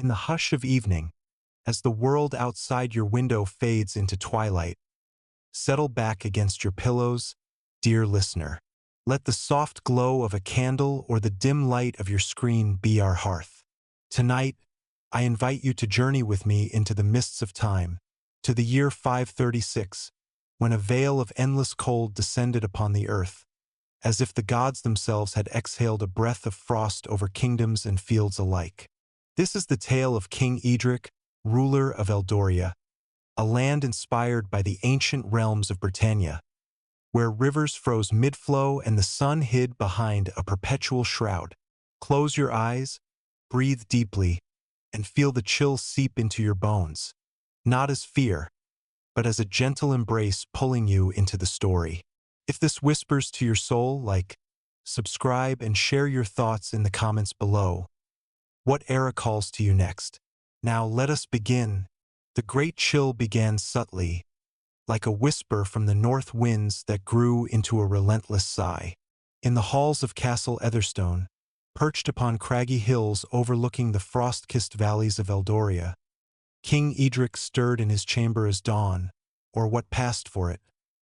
In the hush of evening, as the world outside your window fades into twilight, settle back against your pillows, dear listener. Let the soft glow of a candle or the dim light of your screen be our hearth. Tonight, I invite you to journey with me into the mists of time, to the year 536, when a veil of endless cold descended upon the earth, as if the gods themselves had exhaled a breath of frost over kingdoms and fields alike. This is the tale of King Eadric, ruler of Eldoria, a land inspired by the ancient realms of Britannia, where rivers froze mid-flow and the sun hid behind a perpetual shroud. Close your eyes, breathe deeply, and feel the chill seep into your bones, not as fear, but as a gentle embrace pulling you into the story. If this whispers to your soul, like, subscribe and share your thoughts in the comments below. What era calls to you next? Now let us begin. The great chill began subtly, like a whisper from the north winds that grew into a relentless sigh. In the halls of Castle Etherstone, perched upon craggy hills overlooking the frost-kissed valleys of Eldoria, King Eadric stirred in his chamber as dawn, or what passed for it,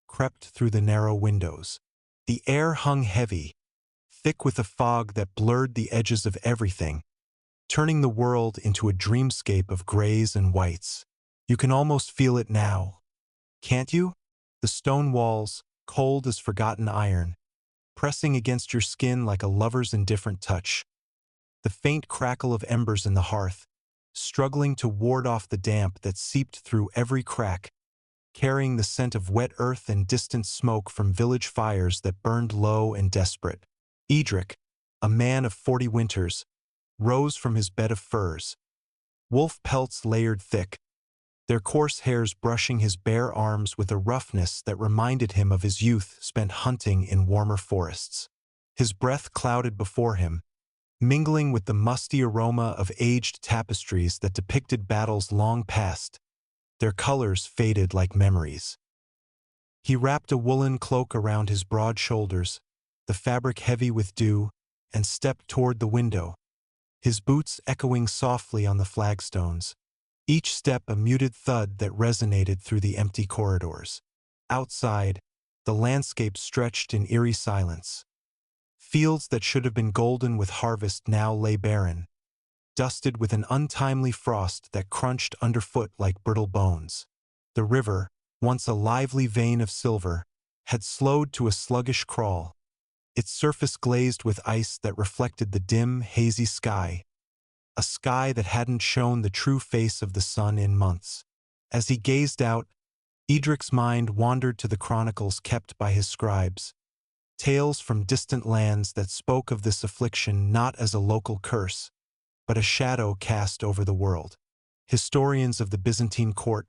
crept through the narrow windows. The air hung heavy, thick with a fog that blurred the edges of everything, turning the world into a dreamscape of grays and whites. You can almost feel it now, can't you? The stone walls, cold as forgotten iron, pressing against your skin like a lover's indifferent touch. The faint crackle of embers in the hearth, struggling to ward off the damp that seeped through every crack, carrying the scent of wet earth and distant smoke from village fires that burned low and desperate. Eadric, a man of 40 winters, rose from his bed of furs, wolf pelts layered thick, their coarse hairs brushing his bare arms with a roughness that reminded him of his youth spent hunting in warmer forests. His breath clouded before him, mingling with the musty aroma of aged tapestries that depicted battles long past, their colors faded like memories. He wrapped a woolen cloak around his broad shoulders, the fabric heavy with dew, and stepped toward the window, his boots echoing softly on the flagstones, each step a muted thud that resonated through the empty corridors. Outside, the landscape stretched in eerie silence. Fields that should have been golden with harvest now lay barren, dusted with an untimely frost that crunched underfoot like brittle bones. The river, once a lively vein of silver, had slowed to a sluggish crawl, its surface glazed with ice that reflected the dim, hazy sky, a sky that hadn't shown the true face of the sun in months. As he gazed out, Eadric's mind wandered to the chronicles kept by his scribes, tales from distant lands that spoke of this affliction not as a local curse, but a shadow cast over the world. Historians of the Byzantine court,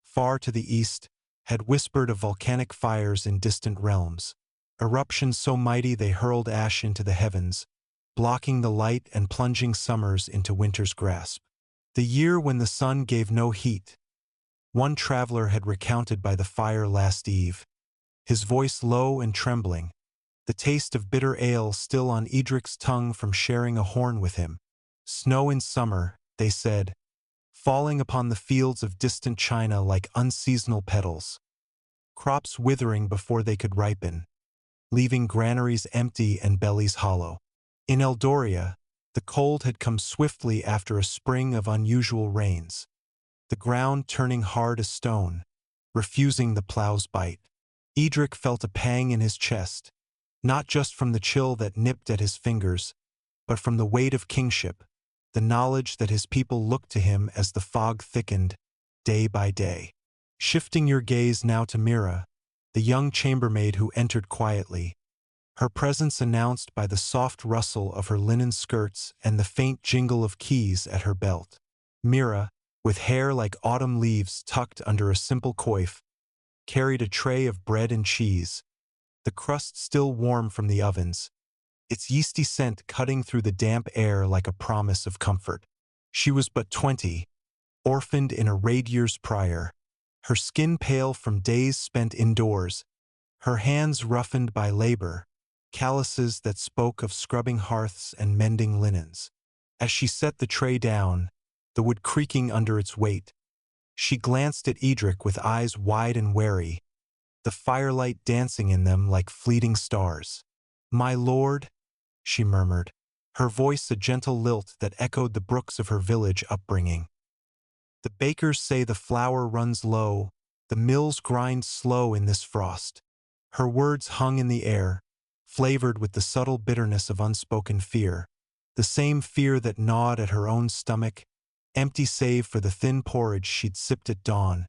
far to the east, had whispered of volcanic fires in distant realms, eruptions so mighty they hurled ash into the heavens, blocking the light and plunging summers into winter's grasp. The year when the sun gave no heat, one traveler had recounted by the fire last eve, his voice low and trembling, the taste of bitter ale still on Eadric's tongue from sharing a horn with him. Snow in summer, they said, falling upon the fields of distant China like unseasonal petals, crops withering before they could ripen, leaving granaries empty and bellies hollow. In Eldoria, the cold had come swiftly after a spring of unusual rains, the ground turning hard as stone, refusing the plow's bite. Eadric felt a pang in his chest, not just from the chill that nipped at his fingers, but from the weight of kingship, the knowledge that his people looked to him as the fog thickened, day by day. Shifting your gaze now to Mira, the young chambermaid who entered quietly, her presence announced by the soft rustle of her linen skirts and the faint jingle of keys at her belt. Mira, with hair like autumn leaves tucked under a simple coif, carried a tray of bread and cheese, the crust still warm from the ovens, its yeasty scent cutting through the damp air like a promise of comfort. She was but 20, orphaned in a raid years prior, her skin pale from days spent indoors, her hands roughened by labor, calluses that spoke of scrubbing hearths and mending linens. As she set the tray down, the wood creaking under its weight. She glanced at Eadric with eyes wide and wary, the firelight dancing in them like fleeting stars. "My lord," she murmured, her voice a gentle lilt that echoed the brooks of her village upbringing. "The bakers say the flour runs low, the mills grind slow in this frost." Her words hung in the air, flavored with the subtle bitterness of unspoken fear, the same fear that gnawed at her own stomach, empty save for the thin porridge she'd sipped at dawn,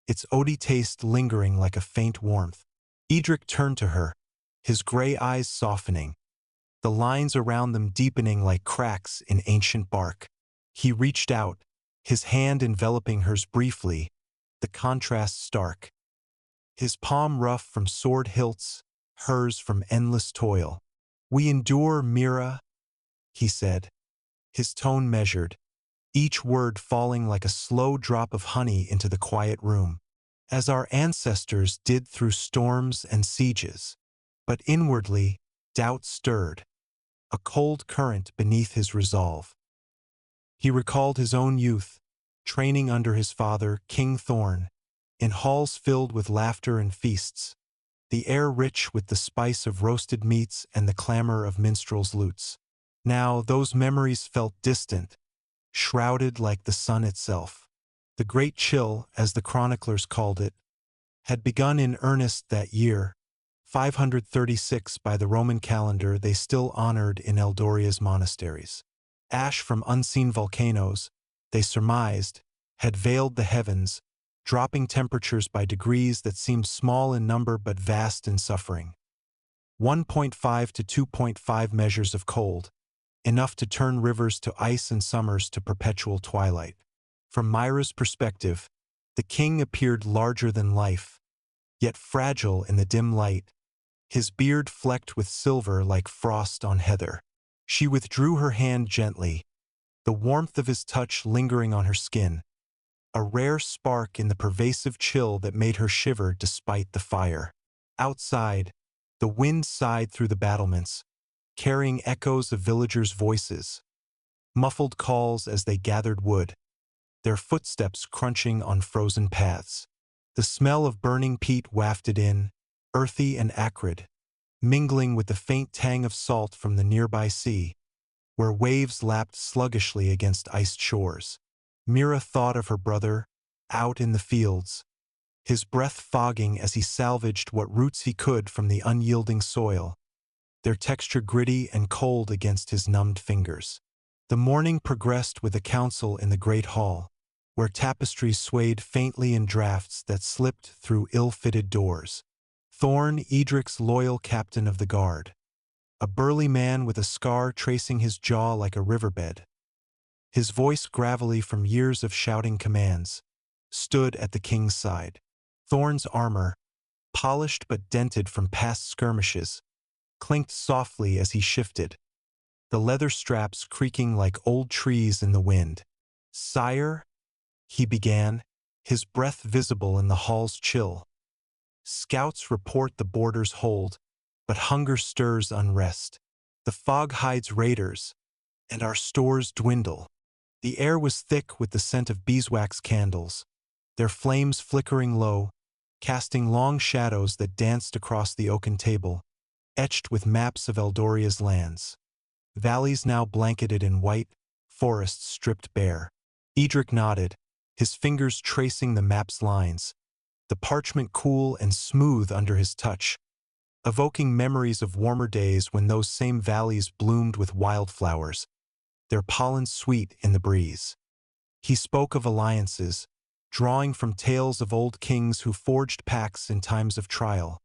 its oaty taste lingering like a faint warmth. Eadric turned to her, his gray eyes softening, the lines around them deepening like cracks in ancient bark. He reached out, his hand enveloping hers briefly, the contrast stark. His palm rough from sword hilts, hers from endless toil. "We endure, Mira," he said, his tone measured, each word falling like a slow drop of honey into the quiet room, "as our ancestors did through storms and sieges." But inwardly, doubt stirred, a cold current beneath his resolve. He recalled his own youth, training under his father, King Thorn, in halls filled with laughter and feasts, the air rich with the spice of roasted meats and the clamor of minstrels' lutes. Now those memories felt distant, shrouded like the sun itself. The Great Chill, as the chroniclers called it, had begun in earnest that year, 536 by the Roman calendar. They still honored in Eldoria's monasteries. Ash from unseen volcanoes, they surmised, had veiled the heavens, dropping temperatures by degrees that seemed small in number but vast in suffering. 1.5 to 2.5 measures of cold, enough to turn rivers to ice and summers to perpetual twilight. From Myra's perspective, the king appeared larger than life, yet fragile in the dim light, his beard flecked with silver like frost on heather. She withdrew her hand gently, the warmth of his touch lingering on her skin, a rare spark in the pervasive chill that made her shiver despite the fire. Outside, the wind sighed through the battlements, carrying echoes of villagers' voices, muffled calls as they gathered wood, their footsteps crunching on frozen paths. The smell of burning peat wafted in, earthy and acrid, mingling with the faint tang of salt from the nearby sea, where waves lapped sluggishly against iced shores. Mira thought of her brother, out in the fields, his breath fogging as he salvaged what roots he could from the unyielding soil, their texture gritty and cold against his numbed fingers. The morning progressed with a council in the great hall, where tapestries swayed faintly in drafts that slipped through ill-fitted doors. Thorn, Eadric's loyal captain of the guard, a burly man with a scar tracing his jaw like a riverbed, his voice gravelly from years of shouting commands, stood at the king's side. Thorn's armor, polished but dented from past skirmishes, clinked softly as he shifted, the leather straps creaking like old trees in the wind. "Sire," he began, his breath visible in the hall's chill. "Scouts report the borders hold, but hunger stirs unrest. The fog hides raiders, and our stores dwindle." The air was thick with the scent of beeswax candles, their flames flickering low, casting long shadows that danced across the oaken table, etched with maps of Eldoria's lands. Valleys now blanketed in white, forests stripped bare. Eadric nodded, his fingers tracing the map's lines, the parchment cool and smooth under his touch, evoking memories of warmer days when those same valleys bloomed with wildflowers, their pollen sweet in the breeze. He spoke of alliances, drawing from tales of old kings who forged pacts in times of trial,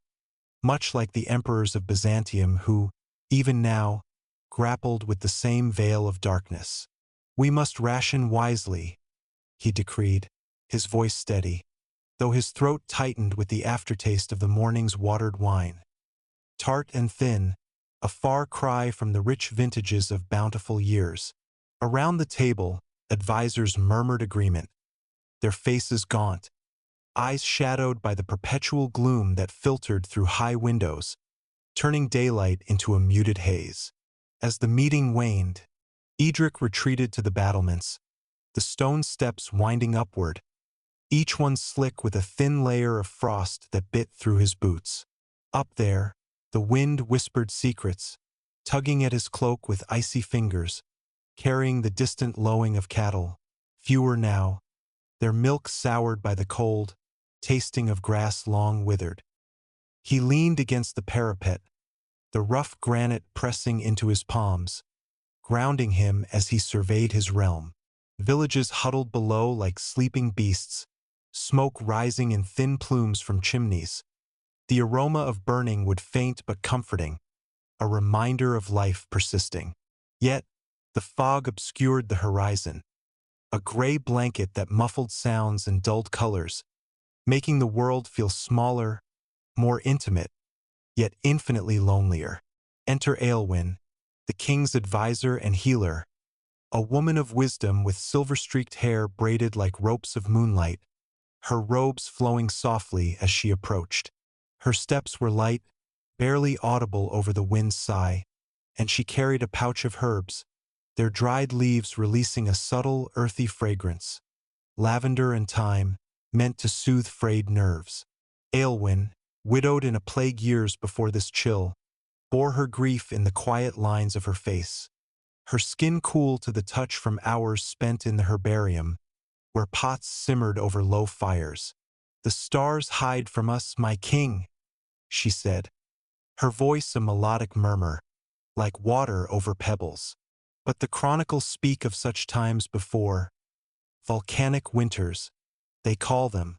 much like the emperors of Byzantium who, even now, grappled with the same veil of darkness. "We must ration wisely," he decreed, his voice steady, though his throat tightened with the aftertaste of the morning's watered wine. Tart and thin, a far cry from the rich vintages of bountiful years. Around the table, advisors murmured agreement, their faces gaunt, eyes shadowed by the perpetual gloom that filtered through high windows, turning daylight into a muted haze. As the meeting waned, Eadric retreated to the battlements, the stone steps winding upward, each one slick with a thin layer of frost that bit through his boots. Up there, the wind whispered secrets, tugging at his cloak with icy fingers, carrying the distant lowing of cattle, fewer now, their milk soured by the cold, tasting of grass long withered. He leaned against the parapet, the rough granite pressing into his palms, grounding him as he surveyed his realm. Villages huddled below like sleeping beasts, smoke rising in thin plumes from chimneys. The aroma of burning would faint but comforting, a reminder of life persisting. Yet, the fog obscured the horizon, a gray blanket that muffled sounds and dulled colors, making the world feel smaller, more intimate, yet infinitely lonelier. Enter Aelwyn, the king's advisor and healer, a woman of wisdom with silver-streaked hair braided like ropes of moonlight, her robes flowing softly as she approached. Her steps were light, barely audible over the wind's sigh, and she carried a pouch of herbs, their dried leaves releasing a subtle, earthy fragrance. Lavender and thyme, meant to soothe frayed nerves. Aelwyn, widowed in a plague years before this chill, bore her grief in the quiet lines of her face, her skin cool to the touch from hours spent in the herbarium, where pots simmered over low fires. "The stars hide from us, my king," she said, her voice a melodic murmur, like water over pebbles. But the chronicles speak of such times before, volcanic winters, they call them,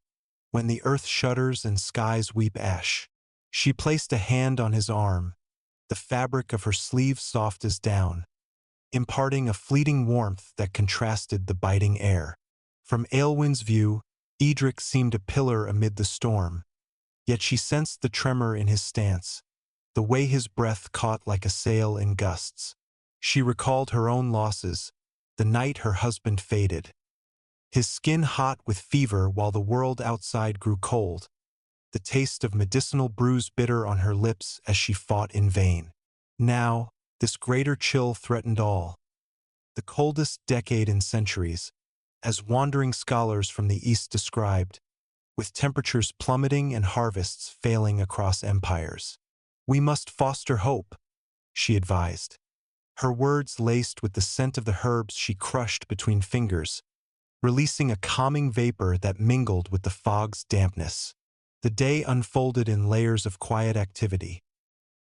when the earth shudders and skies weep ash. She placed a hand on his arm, the fabric of her sleeve soft as down, imparting a fleeting warmth that contrasted the biting air. From Aelwyn's view, Eadric seemed a pillar amid the storm, yet she sensed the tremor in his stance, the way his breath caught like a sail in gusts. She recalled her own losses, the night her husband faded, his skin hot with fever while the world outside grew cold, the taste of medicinal brews bitter on her lips as she fought in vain. Now, this greater chill threatened all, the coldest decade in centuries, as wandering scholars from the East described, with temperatures plummeting and harvests failing across empires. "We must foster hope," she advised, her words laced with the scent of the herbs she crushed between fingers, releasing a calming vapor that mingled with the fog's dampness. The day unfolded in layers of quiet activity.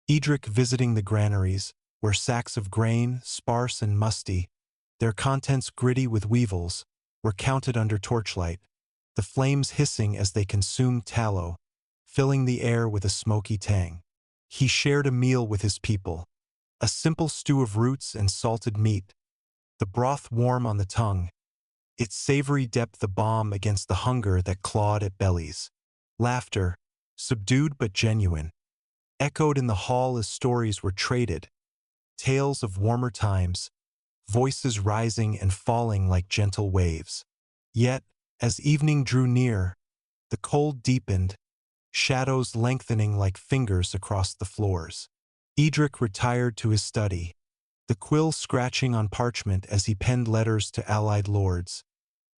Eadric visiting the granaries, where sacks of grain, sparse and musty, their contents gritty with weevils, were counted under torchlight, the flames hissing as they consumed tallow, filling the air with a smoky tang. He shared a meal with his people, a simple stew of roots and salted meat, the broth warm on the tongue, its savory depth a balm against the hunger that clawed at bellies. Laughter, subdued but genuine, echoed in the hall as stories were traded, tales of warmer times, voices rising and falling like gentle waves. Yet, as evening drew near, the cold deepened, shadows lengthening like fingers across the floors. Eadric retired to his study, the quill scratching on parchment as he penned letters to allied lords,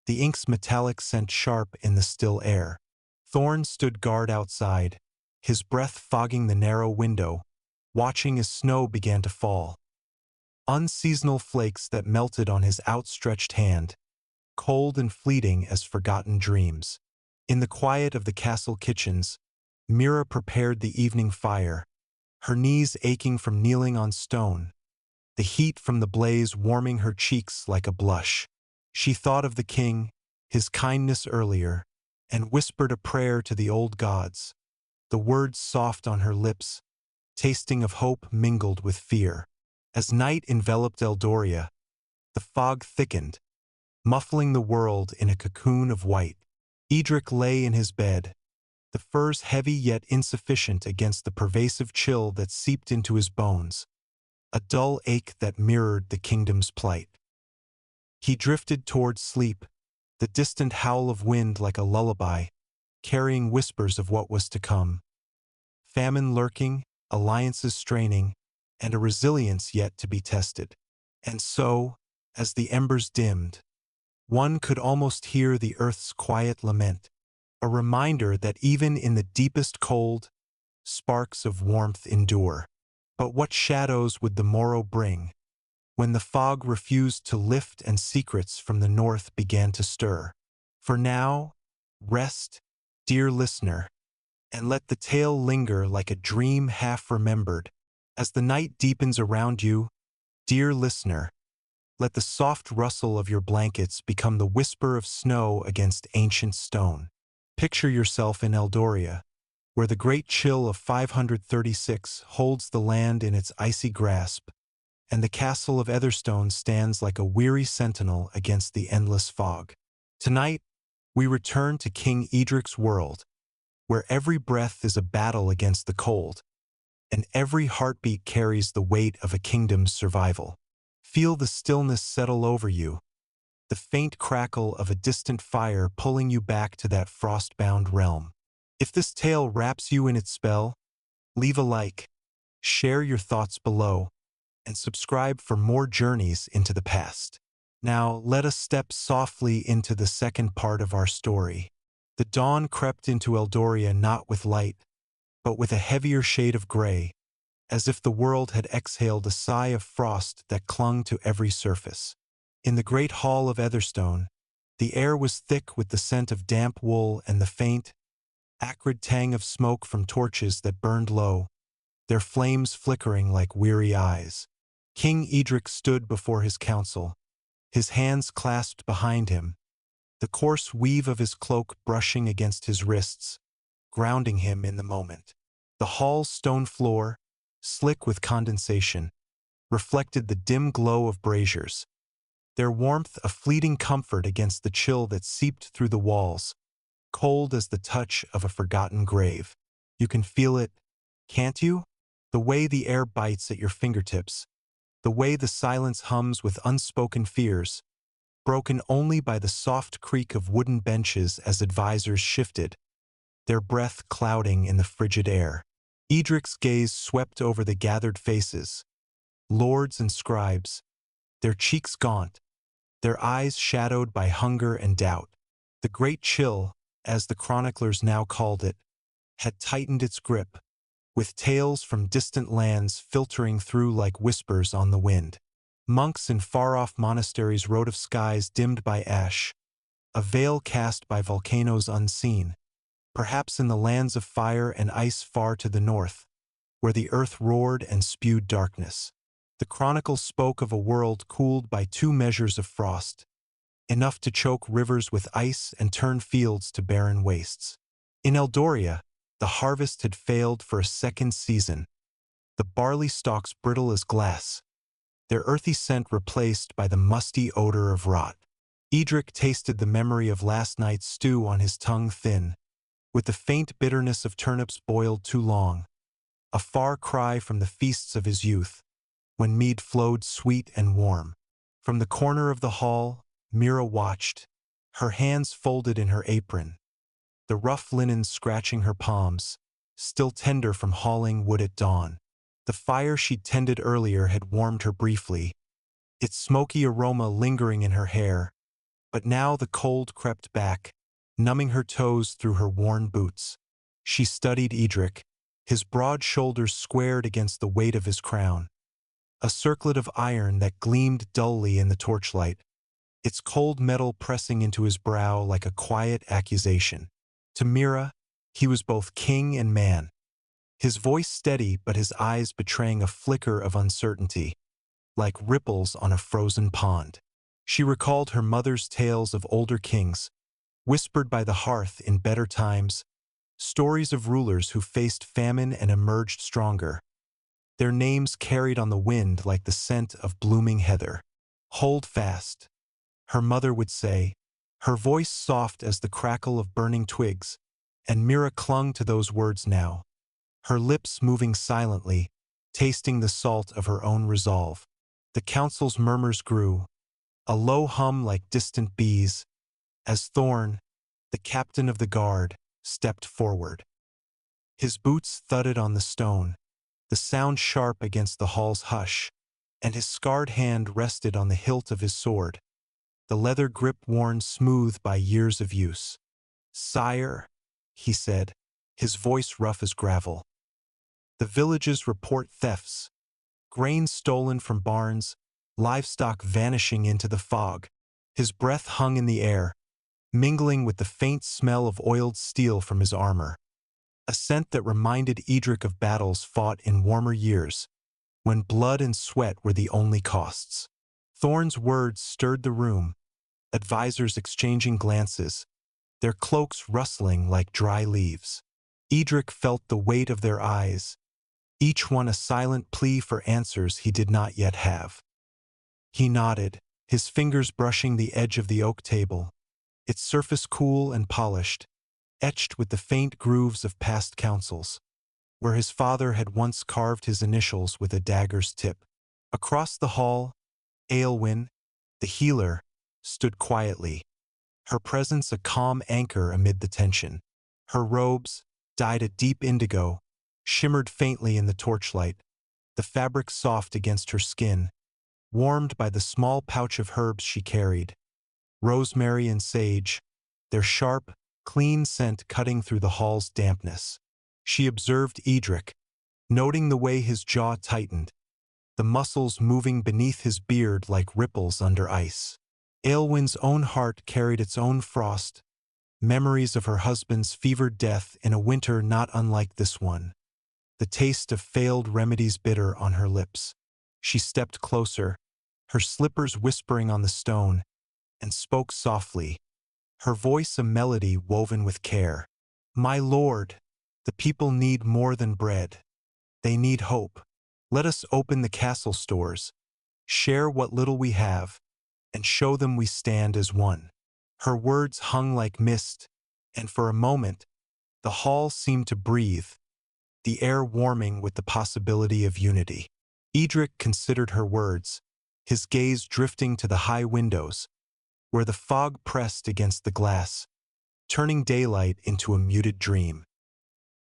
the ink's metallic scent sharp in the still air. Thorn stood guard outside, his breath fogging the narrow window, watching as snow began to fall. Unseasonal flakes that melted on his outstretched hand, cold and fleeting as forgotten dreams. In the quiet of the castle kitchens, Mira prepared the evening fire, her knees aching from kneeling on stone, the heat from the blaze warming her cheeks like a blush. She thought of the king, his kindness earlier, and whispered a prayer to the old gods, the words soft on her lips, tasting of hope mingled with fear. As night enveloped Eldoria, the fog thickened, muffling the world in a cocoon of white. Eadric lay in his bed, the furs heavy yet insufficient against the pervasive chill that seeped into his bones, a dull ache that mirrored the kingdom's plight. He drifted toward sleep, the distant howl of wind like a lullaby, carrying whispers of what was to come. Famine lurking, alliances straining, and a resilience yet to be tested. And so, as the embers dimmed, One could almost hear the earth's quiet lament, a reminder that even in the deepest cold, sparks of warmth endure. But what shadows would the morrow bring, when the fog refused to lift and secrets from the north began to stir? For now, rest, dear listener, and let the tale linger like a dream half remembered. As the night deepens around you, dear listener, let the soft rustle of your blankets become the whisper of snow against ancient stone. Picture yourself in Eldoria, where the great chill of 536 holds the land in its icy grasp, and the castle of Etherstone stands like a weary sentinel against the endless fog. Tonight, we return to King Eadric's world, where every breath is a battle against the cold, and every heartbeat carries the weight of a kingdom's survival. Feel the stillness settle over you, the faint crackle of a distant fire pulling you back to that frost-bound realm. If this tale wraps you in its spell, leave a like, share your thoughts below, and subscribe for more journeys into the past. Now, let us step softly into the second part of our story. The dawn crept into Eldoria not with light, but with a heavier shade of gray, as if the world had exhaled a sigh of frost that clung to every surface. In the great hall of Etherstone, the air was thick with the scent of damp wool and the faint, acrid tang of smoke from torches that burned low, their flames flickering like weary eyes. King Eadric stood before his council, his hands clasped behind him, the coarse weave of his cloak brushing against his wrists, grounding him in the moment. The hall's stone floor, slick with condensation, reflected the dim glow of braziers, their warmth a fleeting comfort against the chill that seeped through the walls, cold as the touch of a forgotten grave. You can feel it, can't you? The way the air bites at your fingertips, the way the silence hums with unspoken fears, broken only by the soft creak of wooden benches as advisors shifted, their breath clouding in the frigid air. Eadric's gaze swept over the gathered faces, lords and scribes, their cheeks gaunt, their eyes shadowed by hunger and doubt. The great chill, as the chroniclers now called it, had tightened its grip, with tales from distant lands filtering through like whispers on the wind. Monks in far-off monasteries wrote of skies dimmed by ash, a veil cast by volcanoes unseen, perhaps in the lands of fire and ice far to the north, where the earth roared and spewed darkness. The chronicles spoke of a world cooled by 2 measures of frost, enough to choke rivers with ice and turn fields to barren wastes. In Eldoria, the harvest had failed for a second season, the barley stalks brittle as glass, their earthy scent replaced by the musty odor of rot. Eadric tasted the memory of last night's stew on his tongue thin, with the faint bitterness of turnips boiled too long, a far cry from the feasts of his youth, when mead flowed sweet and warm. From the corner of the hall, Mira watched, her hands folded in her apron, the rough linen scratching her palms, still tender from hauling wood at dawn. The fire she'd tended earlier had warmed her briefly, its smoky aroma lingering in her hair, but now the cold crept back, numbing her toes through her worn boots. She studied Eadric, his broad shoulders squared against the weight of his crown, a circlet of iron that gleamed dully in the torchlight, its cold metal pressing into his brow like a quiet accusation. To Mira, he was both king and man, his voice steady but his eyes betraying a flicker of uncertainty, like ripples on a frozen pond. She recalled her mother's tales of older kings, whispered by the hearth in better times, stories of rulers who faced famine and emerged stronger, their names carried on the wind like the scent of blooming heather. "Hold fast," her mother would say, her voice soft as the crackle of burning twigs, and Mira clung to those words now, her lips moving silently, tasting the salt of her own resolve. The council's murmurs grew, a low hum like distant bees, as Thorn, the captain of the guard, stepped forward. His boots thudded on the stone, the sound sharp against the hall's hush, and his scarred hand rested on the hilt of his sword, the leather grip worn smooth by years of use. "Sire," he said, his voice rough as gravel. "The villages report thefts, grain stolen from barns, livestock vanishing into the fog." His breath hung in the air, mingling with the faint smell of oiled steel from his armor, a scent that reminded Eadric of battles fought in warmer years, when blood and sweat were the only costs. Thorn's words stirred the room, advisors exchanging glances, their cloaks rustling like dry leaves. Eadric felt the weight of their eyes, each one a silent plea for answers he did not yet have. He nodded, his fingers brushing the edge of the oak table, its surface cool and polished, etched with the faint grooves of past councils, where his father had once carved his initials with a dagger's tip. Across the hall, Eowyn, the healer, stood quietly, her presence a calm anchor amid the tension. Her robes, dyed a deep indigo, shimmered faintly in the torchlight, the fabric soft against her skin, warmed by the small pouch of herbs she carried, rosemary and sage, their sharp, clean scent cutting through the hall's dampness. She observed Eadric, noting the way his jaw tightened, the muscles moving beneath his beard like ripples under ice. Eowyn's own heart carried its own frost, memories of her husband's fevered death in a winter not unlike this one, the taste of failed remedies bitter on her lips. She stepped closer, her slippers whispering on the stone, and spoke softly, her voice a melody woven with care. "My lord, the people need more than bread. They need hope. Let us open the castle stores, share what little we have, and show them we stand as one." Her words hung like mist, and for a moment, the hall seemed to breathe, the air warming with the possibility of unity. Eadric considered her words, his gaze drifting to the high windows, where the fog pressed against the glass, turning daylight into a muted dream.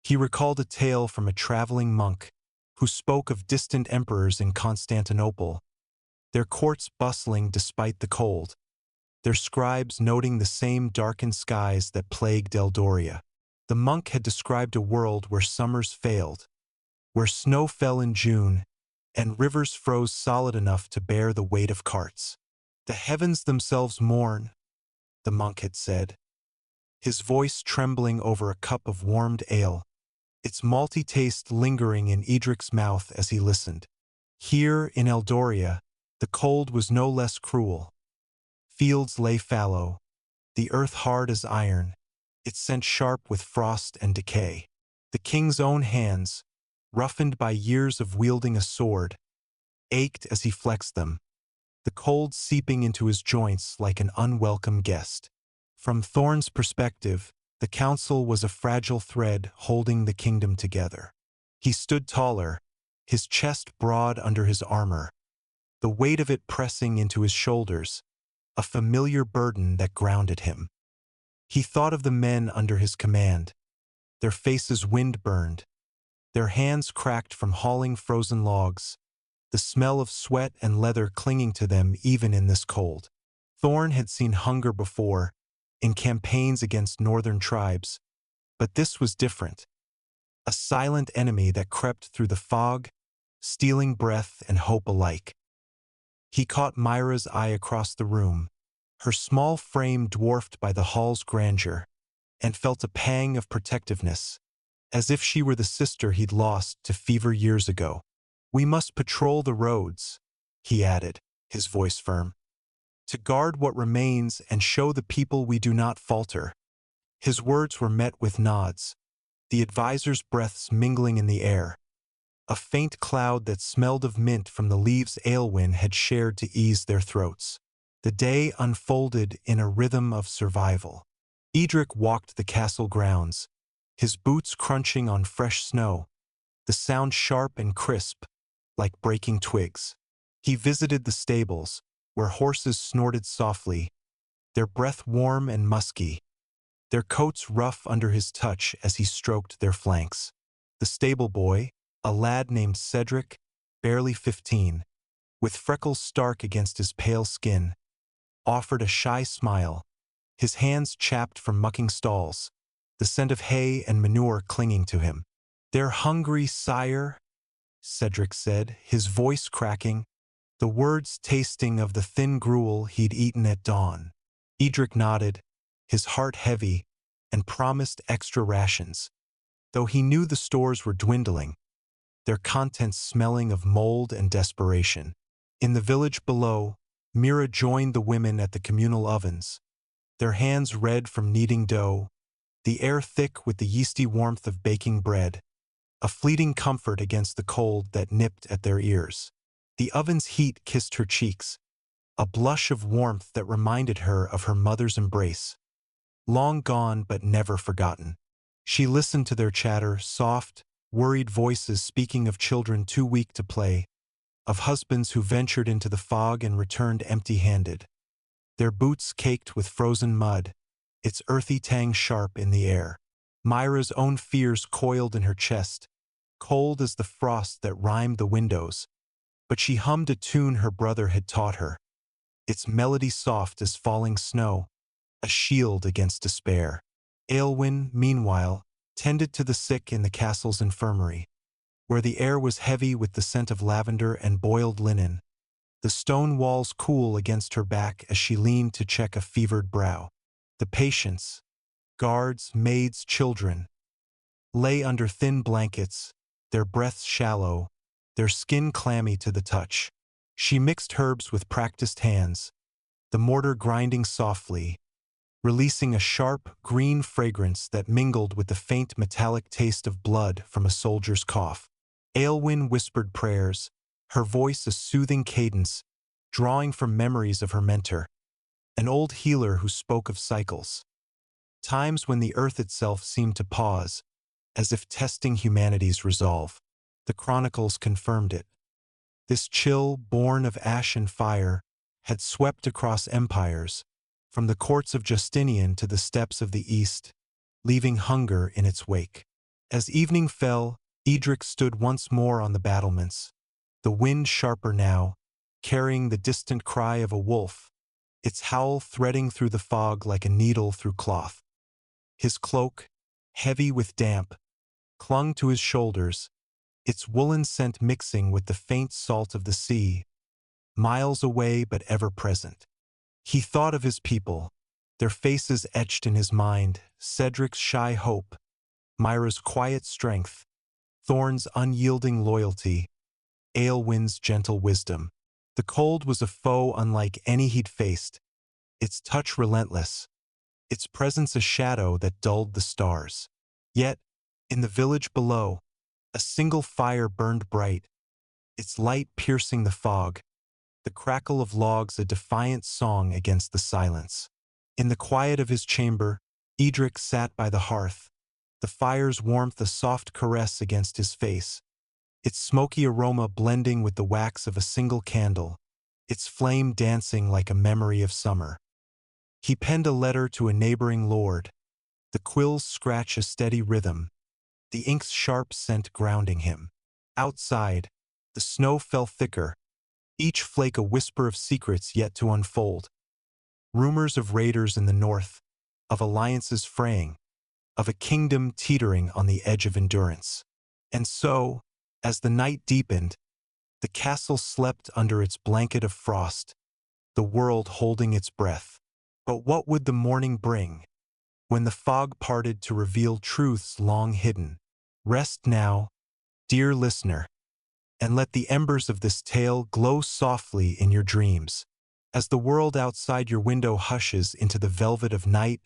He recalled a tale from a traveling monk who spoke of distant emperors in Constantinople, their courts bustling despite the cold, their scribes noting the same darkened skies that plagued Eldoria. The monk had described a world where summers failed, where snow fell in June, and rivers froze solid enough to bear the weight of carts. "The heavens themselves mourn," the monk had said, his voice trembling over a cup of warmed ale, its malty taste lingering in Eadric's mouth as he listened. Here in Eldoria, the cold was no less cruel. Fields lay fallow, the earth hard as iron, its scent sharp with frost and decay. The king's own hands, roughened by years of wielding a sword, ached as he flexed them, the cold seeping into his joints like an unwelcome guest. From Thorn's perspective, the council was a fragile thread holding the kingdom together. He stood taller, his chest broad under his armor, the weight of it pressing into his shoulders, a familiar burden that grounded him. He thought of the men under his command, their faces wind-burned, their hands cracked from hauling frozen logs, the smell of sweat and leather clinging to them even in this cold. Thorn had seen hunger before, in campaigns against northern tribes, but this was different. A silent enemy that crept through the fog, stealing breath and hope alike. He caught Myra's eye across the room, her small frame dwarfed by the hall's grandeur, and felt a pang of protectiveness, as if she were the sister he'd lost to fever years ago. "We must patrol the roads," he added, his voice firm, "to guard what remains and show the people we do not falter." His words were met with nods, the advisors' breaths mingling in the air, a faint cloud that smelled of mint from the leaves Eowyn had shared to ease their throats. The day unfolded in a rhythm of survival. Eadric walked the castle grounds, his boots crunching on fresh snow, the sound sharp and crisp, like breaking twigs. He visited the stables, where horses snorted softly, their breath warm and musky, their coats rough under his touch as he stroked their flanks. The stable boy, a lad named Cedric, barely 15, with freckles stark against his pale skin, offered a shy smile, his hands chapped from mucking stalls, the scent of hay and manure clinging to him. "They're hungry, sire," Cedric said, his voice cracking, the words tasting of the thin gruel he'd eaten at dawn. Eadric nodded, his heart heavy, and promised extra rations, though he knew the stores were dwindling, their contents smelling of mold and desperation. In the village below, Mira joined the women at the communal ovens, their hands red from kneading dough, the air thick with the yeasty warmth of baking bread, a fleeting comfort against the cold that nipped at their ears. The oven's heat kissed her cheeks, a blush of warmth that reminded her of her mother's embrace, long gone but never forgotten. She listened to their chatter, soft, worried voices speaking of children too weak to play, of husbands who ventured into the fog and returned empty-handed, their boots caked with frozen mud, its earthy tang sharp in the air. Myra's own fears coiled in her chest, cold as the frost that rimed the windows, but she hummed a tune her brother had taught her, its melody soft as falling snow, a shield against despair. Aelwyn, meanwhile, tended to the sick in the castle's infirmary, where the air was heavy with the scent of lavender and boiled linen, the stone walls cool against her back as she leaned to check a fevered brow. The patients, guards, maids, children, lay under thin blankets, their breaths shallow, their skin clammy to the touch. She mixed herbs with practiced hands, the mortar grinding softly, releasing a sharp, green fragrance that mingled with the faint metallic taste of blood from a soldier's cough. Aelwyn whispered prayers, her voice a soothing cadence, drawing from memories of her mentor, an old healer who spoke of cycles, times when the earth itself seemed to pause, as if testing humanity's resolve. The chronicles confirmed it. This chill, born of ash and fire, had swept across empires, from the courts of Justinian to the steppes of the east, leaving hunger in its wake. As evening fell, Eadric stood once more on the battlements, the wind sharper now, carrying the distant cry of a wolf, its howl threading through the fog like a needle through cloth. His cloak, heavy with damp, clung to his shoulders, its woolen scent mixing with the faint salt of the sea, miles away but ever present. He thought of his people, their faces etched in his mind, Cedric's shy hope, Myra's quiet strength, Thorn's unyielding loyalty, Aelwyn's gentle wisdom. The cold was a foe unlike any he'd faced, its touch relentless, its presence a shadow that dulled the stars. Yet, in the village below, a single fire burned bright, its light piercing the fog, the crackle of logs a defiant song against the silence. In the quiet of his chamber, Eadric sat by the hearth, the fire's warmth a soft caress against his face, its smoky aroma blending with the wax of a single candle, its flame dancing like a memory of summer. He penned a letter to a neighboring lord, the quills scratch a steady rhythm, the ink's sharp scent grounding him. Outside, the snow fell thicker, each flake a whisper of secrets yet to unfold. Rumors of raiders in the north, of alliances fraying, of a kingdom teetering on the edge of endurance. And so, as the night deepened, the castle slept under its blanket of frost, the world holding its breath. But what would the morning bring, when the fog parted to reveal truths long hidden? Rest now, dear listener, and let the embers of this tale glow softly in your dreams. As the world outside your window hushes into the velvet of night,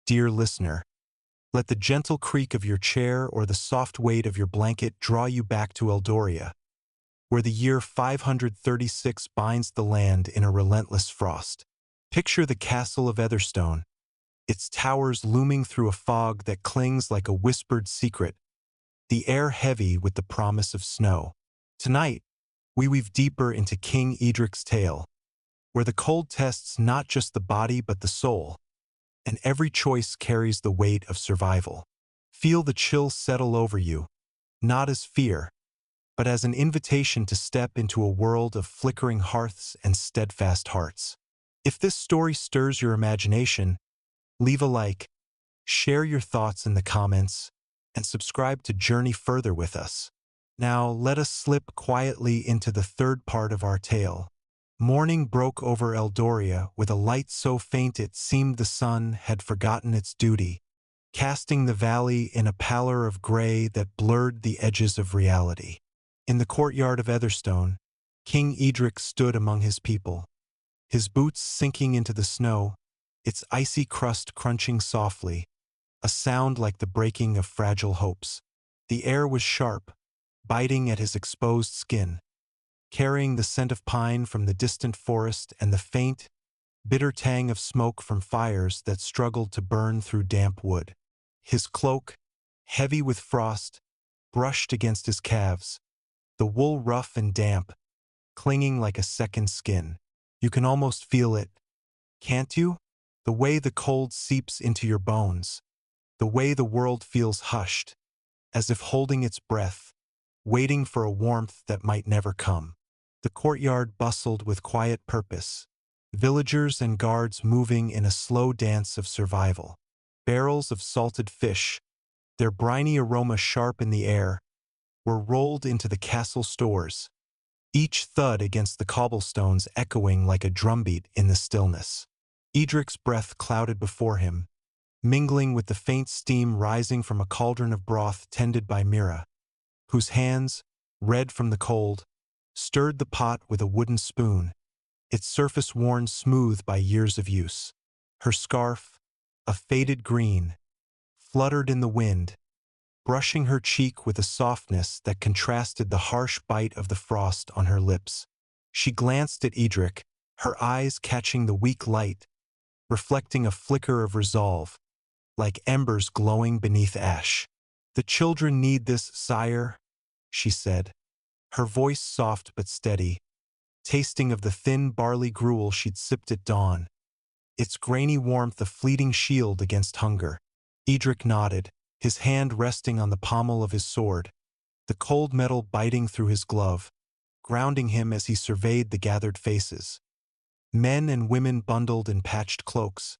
dear listener, let the gentle creak of your chair or the soft weight of your blanket draw you back to Eldoria, where the year 536 binds the land in a relentless frost. Picture the castle of Etherstone, its towers looming through a fog that clings like a whispered secret, the air heavy with the promise of snow. Tonight, we weave deeper into King Eadric's tale, where the cold tests not just the body but the soul, and every choice carries the weight of survival. Feel the chill settle over you, not as fear, but as an invitation to step into a world of flickering hearths and steadfast hearts. If this story stirs your imagination, leave a like, share your thoughts in the comments, and subscribe to journey further with us. Now let us slip quietly into the third part of our tale. Morning broke over Eldoria with a light so faint it seemed the sun had forgotten its duty, casting the valley in a pallor of gray that blurred the edges of reality. In the courtyard of Etherstone, King Eadric stood among his people, his boots sinking into the snow, its icy crust crunching softly, a sound like the breaking of fragile hopes. The air was sharp, biting at his exposed skin, carrying the scent of pine from the distant forest and the faint, bitter tang of smoke from fires that struggled to burn through damp wood. His cloak, heavy with frost, brushed against his calves, the wool rough and damp, clinging like a second skin. You can almost feel it, can't you? The way the cold seeps into your bones, the way the world feels hushed, as if holding its breath, waiting for a warmth that might never come. The courtyard bustled with quiet purpose, villagers and guards moving in a slow dance of survival. Barrels of salted fish, their briny aroma sharp in the air, were rolled into the castle stores, each thud against the cobblestones echoing like a drumbeat in the stillness. Eadric's breath clouded before him, mingling with the faint steam rising from a cauldron of broth tended by Mira, whose hands, red from the cold, stirred the pot with a wooden spoon, its surface worn smooth by years of use. Her scarf, a faded green, fluttered in the wind, brushing her cheek with a softness that contrasted the harsh bite of the frost on her lips. She glanced at Eadric, her eyes catching the weak light, reflecting a flicker of resolve, like embers glowing beneath ash. "The children need this, sire," she said, her voice soft but steady, tasting of the thin barley gruel she'd sipped at dawn, its grainy warmth a fleeting shield against hunger. Eadric nodded, his hand resting on the pommel of his sword, the cold metal biting through his glove, grounding him as he surveyed the gathered faces. Men and women bundled in patched cloaks,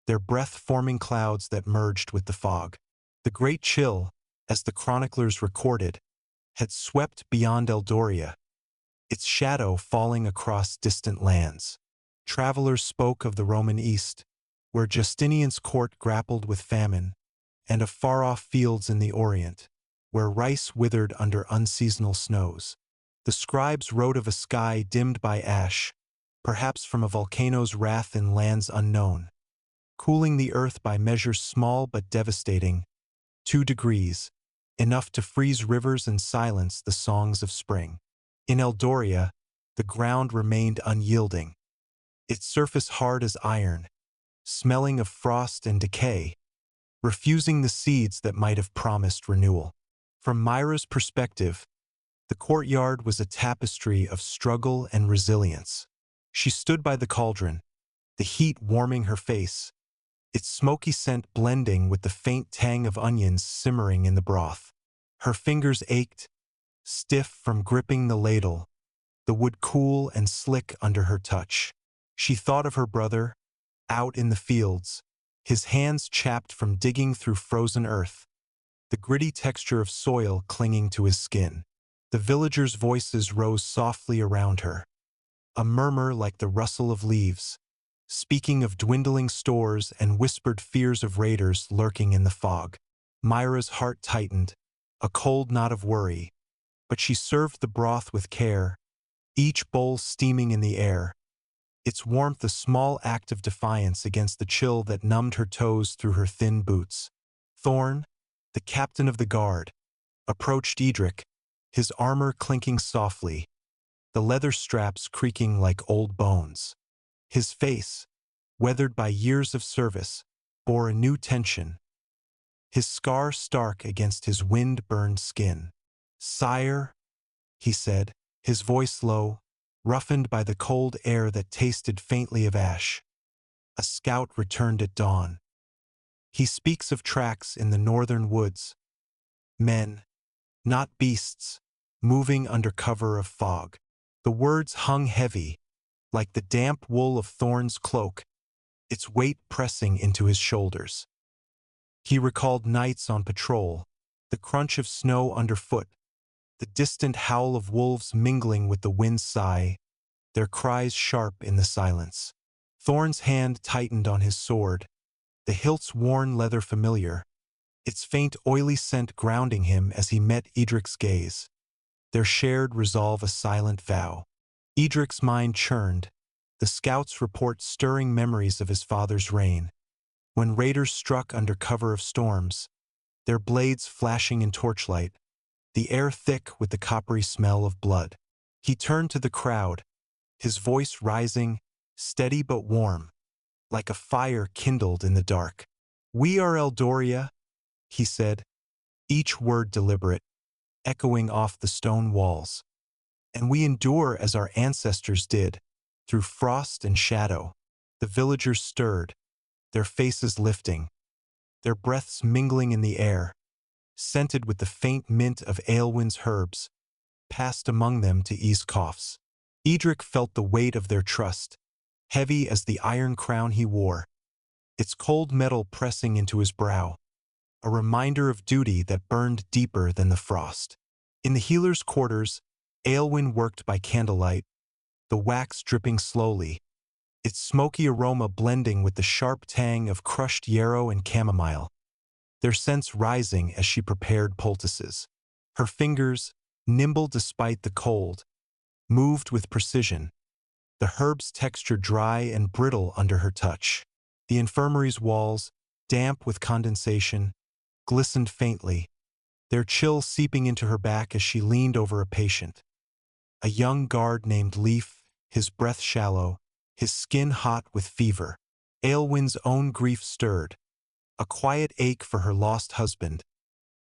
their breath forming clouds that merged with the fog. The great chill, as the chroniclers recorded, had swept beyond Eldoria, its shadow falling across distant lands. Travelers spoke of the Roman East, where Justinian's court grappled with famine, and of far-off fields in the Orient, where rice withered under unseasonal snows. The scribes wrote of a sky dimmed by ash, perhaps from a volcano's wrath in lands unknown, cooling the earth by measures small but devastating, 2 degrees, enough to freeze rivers and silence the songs of spring. In Eldoria, the ground remained unyielding, its surface hard as iron, smelling of frost and decay, refusing the seeds that might have promised renewal. From Myra's perspective, the courtyard was a tapestry of struggle and resilience. She stood by the cauldron, the heat warming her face, its smoky scent blending with the faint tang of onions simmering in the broth. Her fingers ached, stiff from gripping the ladle, the wood cool and slick under her touch. She thought of her brother, out in the fields, his hands chapped from digging through frozen earth, the gritty texture of soil clinging to his skin. The villagers' voices rose softly around her, a murmur like the rustle of leaves, speaking of dwindling stores and whispered fears of raiders lurking in the fog. Myra's heart tightened, a cold knot of worry, but she served the broth with care, each bowl steaming in the air, its warmth a small act of defiance against the chill that numbed her toes through her thin boots. Thorn, the captain of the guard, approached Eadric, his armor clinking softly, the leather straps creaking like old bones. His face, weathered by years of service, bore a new tension, his scar stark against his wind-burned skin. "Sire," he said, his voice low, roughened by the cold air that tasted faintly of ash. "A scout returned at dawn. He speaks of tracks in the northern woods, men, not beasts, moving under cover of fog." The words hung heavy, like the damp wool of Thorn's cloak, its weight pressing into his shoulders. He recalled nights on patrol, the crunch of snow underfoot, the distant howl of wolves mingling with the wind's sigh, their cries sharp in the silence. Thorn's hand tightened on his sword, the hilt's worn leather familiar, its faint oily scent grounding him as he met Eadric's gaze. Their shared resolve a silent vow. Eadric's mind churned, the scout's report stirring memories of his father's reign. When raiders struck under cover of storms, their blades flashing in torchlight, the air thick with the coppery smell of blood. He turned to the crowd, his voice rising, steady but warm, like a fire kindled in the dark. "We are Eldoria," he said, each word deliberate, echoing off the stone walls. "And we endure as our ancestors did, through frost and shadow." The villagers stirred, their faces lifting, their breaths mingling in the air, scented with the faint mint of Aelwyn's herbs, passed among them to ease coughs. Eadric felt the weight of their trust, heavy as the iron crown he wore, its cold metal pressing into his brow, a reminder of duty that burned deeper than the frost. In the healer's quarters, Aelwyn worked by candlelight, the wax dripping slowly, its smoky aroma blending with the sharp tang of crushed yarrow and chamomile, their scents rising as she prepared poultices. Her fingers, nimble despite the cold, moved with precision, the herb's texture dry and brittle under her touch. The infirmary's walls, damp with condensation, glistened faintly, their chill seeping into her back as she leaned over a patient. A young guard named Leaf, his breath shallow, his skin hot with fever. Aelwyn's own grief stirred, a quiet ache for her lost husband,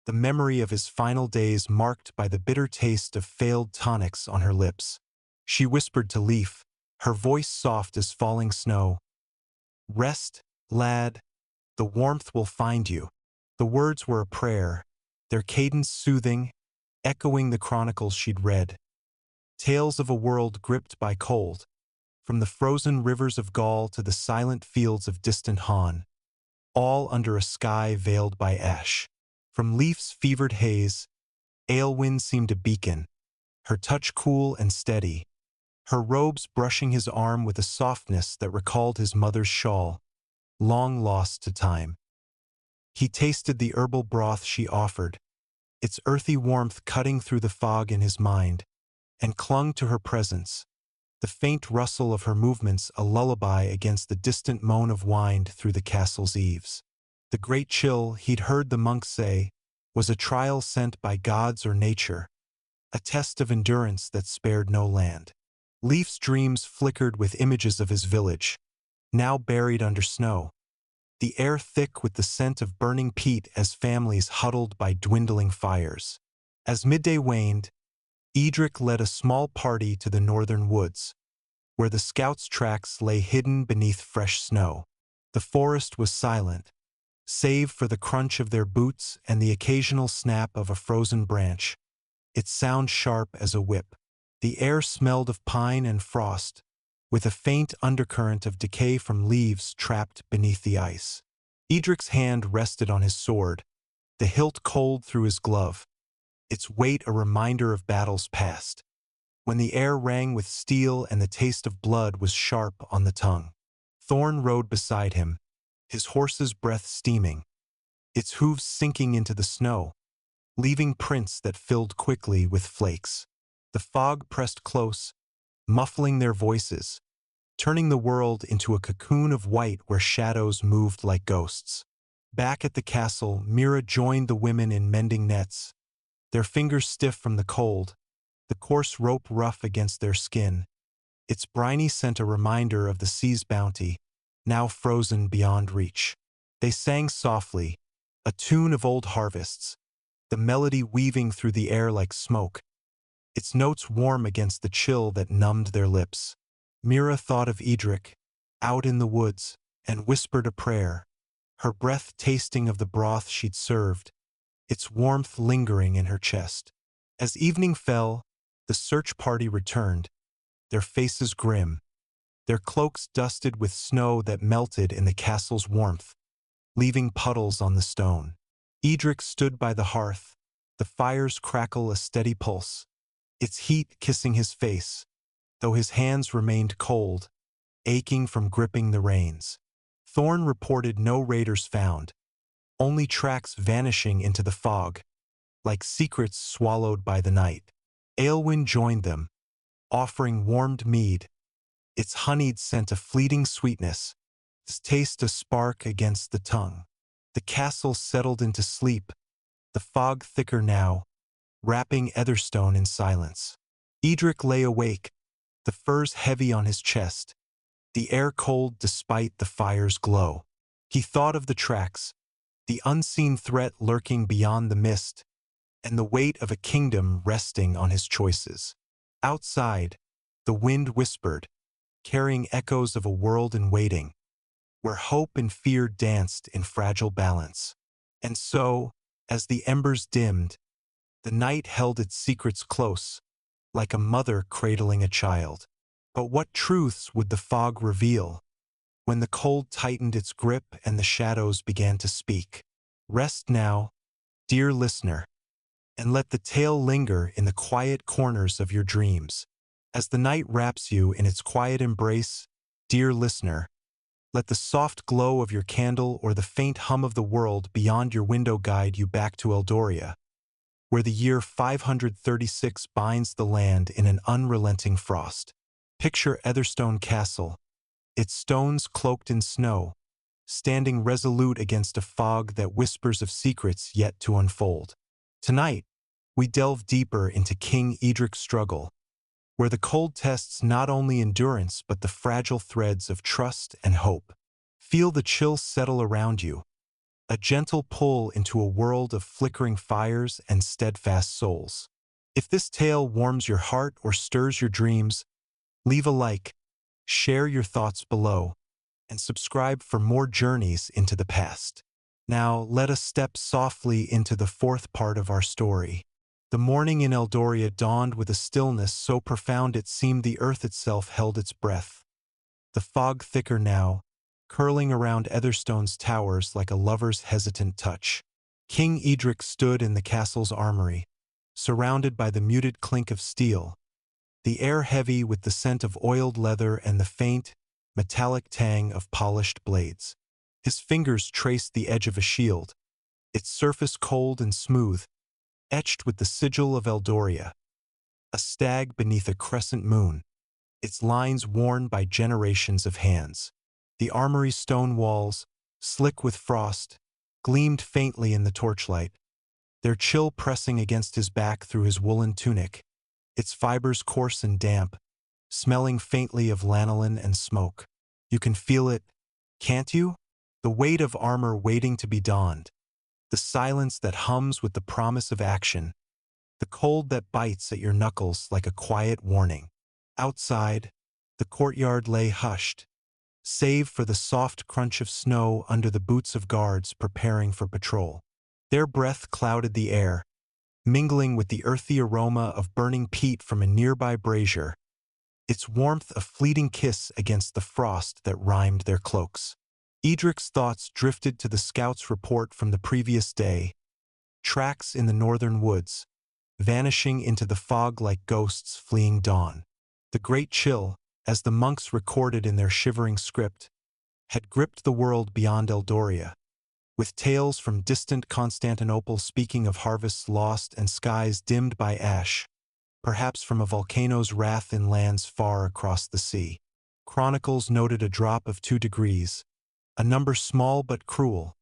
the memory of his final days marked by the bitter taste of failed tonics on her lips. She whispered to Leaf, her voice soft as falling snow, "Rest, lad, the warmth will find you." The words were a prayer, their cadence soothing, echoing the chronicles she'd read. Tales of a world gripped by cold, from the frozen rivers of Gaul to the silent fields of distant Han, all under a sky veiled by ash. From Leaf's fevered haze, Aelwyn seemed a beacon, her touch cool and steady, her robes brushing his arm with a softness that recalled his mother's shawl, long lost to time. He tasted the herbal broth she offered, its earthy warmth cutting through the fog in his mind, and clung to her presence, the faint rustle of her movements a lullaby against the distant moan of wind through the castle's eaves. The great chill, he'd heard the monks say, was a trial sent by gods or nature, a test of endurance that spared no land. Leaf's dreams flickered with images of his village, now buried under snow, the air thick with the scent of burning peat as families huddled by dwindling fires. As midday waned, Eadric led a small party to the northern woods, where the scouts' tracks lay hidden beneath fresh snow. The forest was silent, save for the crunch of their boots and the occasional snap of a frozen branch, its sound sharp as a whip. The air smelled of pine and frost, with a faint undercurrent of decay from leaves trapped beneath the ice. Eadric's hand rested on his sword, the hilt cold through his glove, its weight a reminder of battles past, when the air rang with steel and the taste of blood was sharp on the tongue. Thorn rode beside him, his horse's breath steaming, its hooves sinking into the snow, leaving prints that filled quickly with flakes. The fog pressed close, muffling their voices, turning the world into a cocoon of white where shadows moved like ghosts. Back at the castle, Mira joined the women in mending nets, their fingers stiff from the cold, the coarse rope rough against their skin. Its briny scent a reminder of the sea's bounty, now frozen beyond reach. They sang softly, a tune of old harvests, the melody weaving through the air like smoke, its notes warm against the chill that numbed their lips. Mira thought of Eadric, out in the woods, and whispered a prayer, her breath tasting of the broth she'd served, its warmth lingering in her chest. As evening fell, the search party returned, their faces grim, their cloaks dusted with snow that melted in the castle's warmth, leaving puddles on the stone. Eadric stood by the hearth, the fire's crackle a steady pulse, its heat kissing his face, though his hands remained cold, aching from gripping the reins. Thorn reported no raiders found, only tracks vanishing into the fog, like secrets swallowed by the night. Aelwyn joined them, offering warmed mead, its honeyed scent a fleeting sweetness, its taste a spark against the tongue. The castle settled into sleep, the fog thicker now, wrapping Etherstone in silence. Eadric lay awake, the furs heavy on his chest, the air cold despite the fire's glow. He thought of the tracks, the unseen threat lurking beyond the mist, and the weight of a kingdom resting on his choices. Outside, the wind whispered, carrying echoes of a world in waiting, where hope and fear danced in fragile balance. And so, as the embers dimmed, the night held its secrets close, like a mother cradling a child. But what truths would the fog reveal, when the cold tightened its grip and the shadows began to speak? Rest now, dear listener, and let the tale linger in the quiet corners of your dreams. As the night wraps you in its quiet embrace, dear listener, let the soft glow of your candle or the faint hum of the world beyond your window guide you back to Eldoria, where the year 536 binds the land in an unrelenting frost. Picture Etherstone Castle, its stones cloaked in snow, standing resolute against a fog that whispers of secrets yet to unfold. Tonight, we delve deeper into King Eadric's struggle, where the cold tests not only endurance but the fragile threads of trust and hope. Feel the chill settle around you, a gentle pull into a world of flickering fires and steadfast souls. If this tale warms your heart or stirs your dreams, leave a like, share your thoughts below, and subscribe for more journeys into the past. Now, let us step softly into the fourth part of our story. The morning in Eldoria dawned with a stillness so profound it seemed the earth itself held its breath. The fog thicker now, curling around Etherstone's towers like a lover's hesitant touch. King Eadric stood in the castle's armory, surrounded by the muted clink of steel, the air heavy with the scent of oiled leather and the faint, metallic tang of polished blades. His fingers traced the edge of a shield, its surface cold and smooth, etched with the sigil of Eldoria. A stag beneath a crescent moon, its lines worn by generations of hands. The armory's stone walls, slick with frost, gleamed faintly in the torchlight, their chill pressing against his back through his woolen tunic, its fibers coarse and damp, smelling faintly of lanolin and smoke. You can feel it, can't you? The weight of armor waiting to be donned, the silence that hums with the promise of action, the cold that bites at your knuckles like a quiet warning. Outside, the courtyard lay hushed, save for the soft crunch of snow under the boots of guards preparing for patrol. Their breath clouded the air, mingling with the earthy aroma of burning peat from a nearby brazier, its warmth a fleeting kiss against the frost that rimed their cloaks. Eadric's thoughts drifted to the scout's report from the previous day, tracks in the northern woods, vanishing into the fog like ghosts fleeing dawn. The great chill, as the monks recorded in their shivering script, had gripped the world beyond Eldoria, with tales from distant Constantinople speaking of harvests lost and skies dimmed by ash, perhaps from a volcano's wrath in lands far across the sea. Chronicles noted a drop of 2 degrees, a number small but cruel,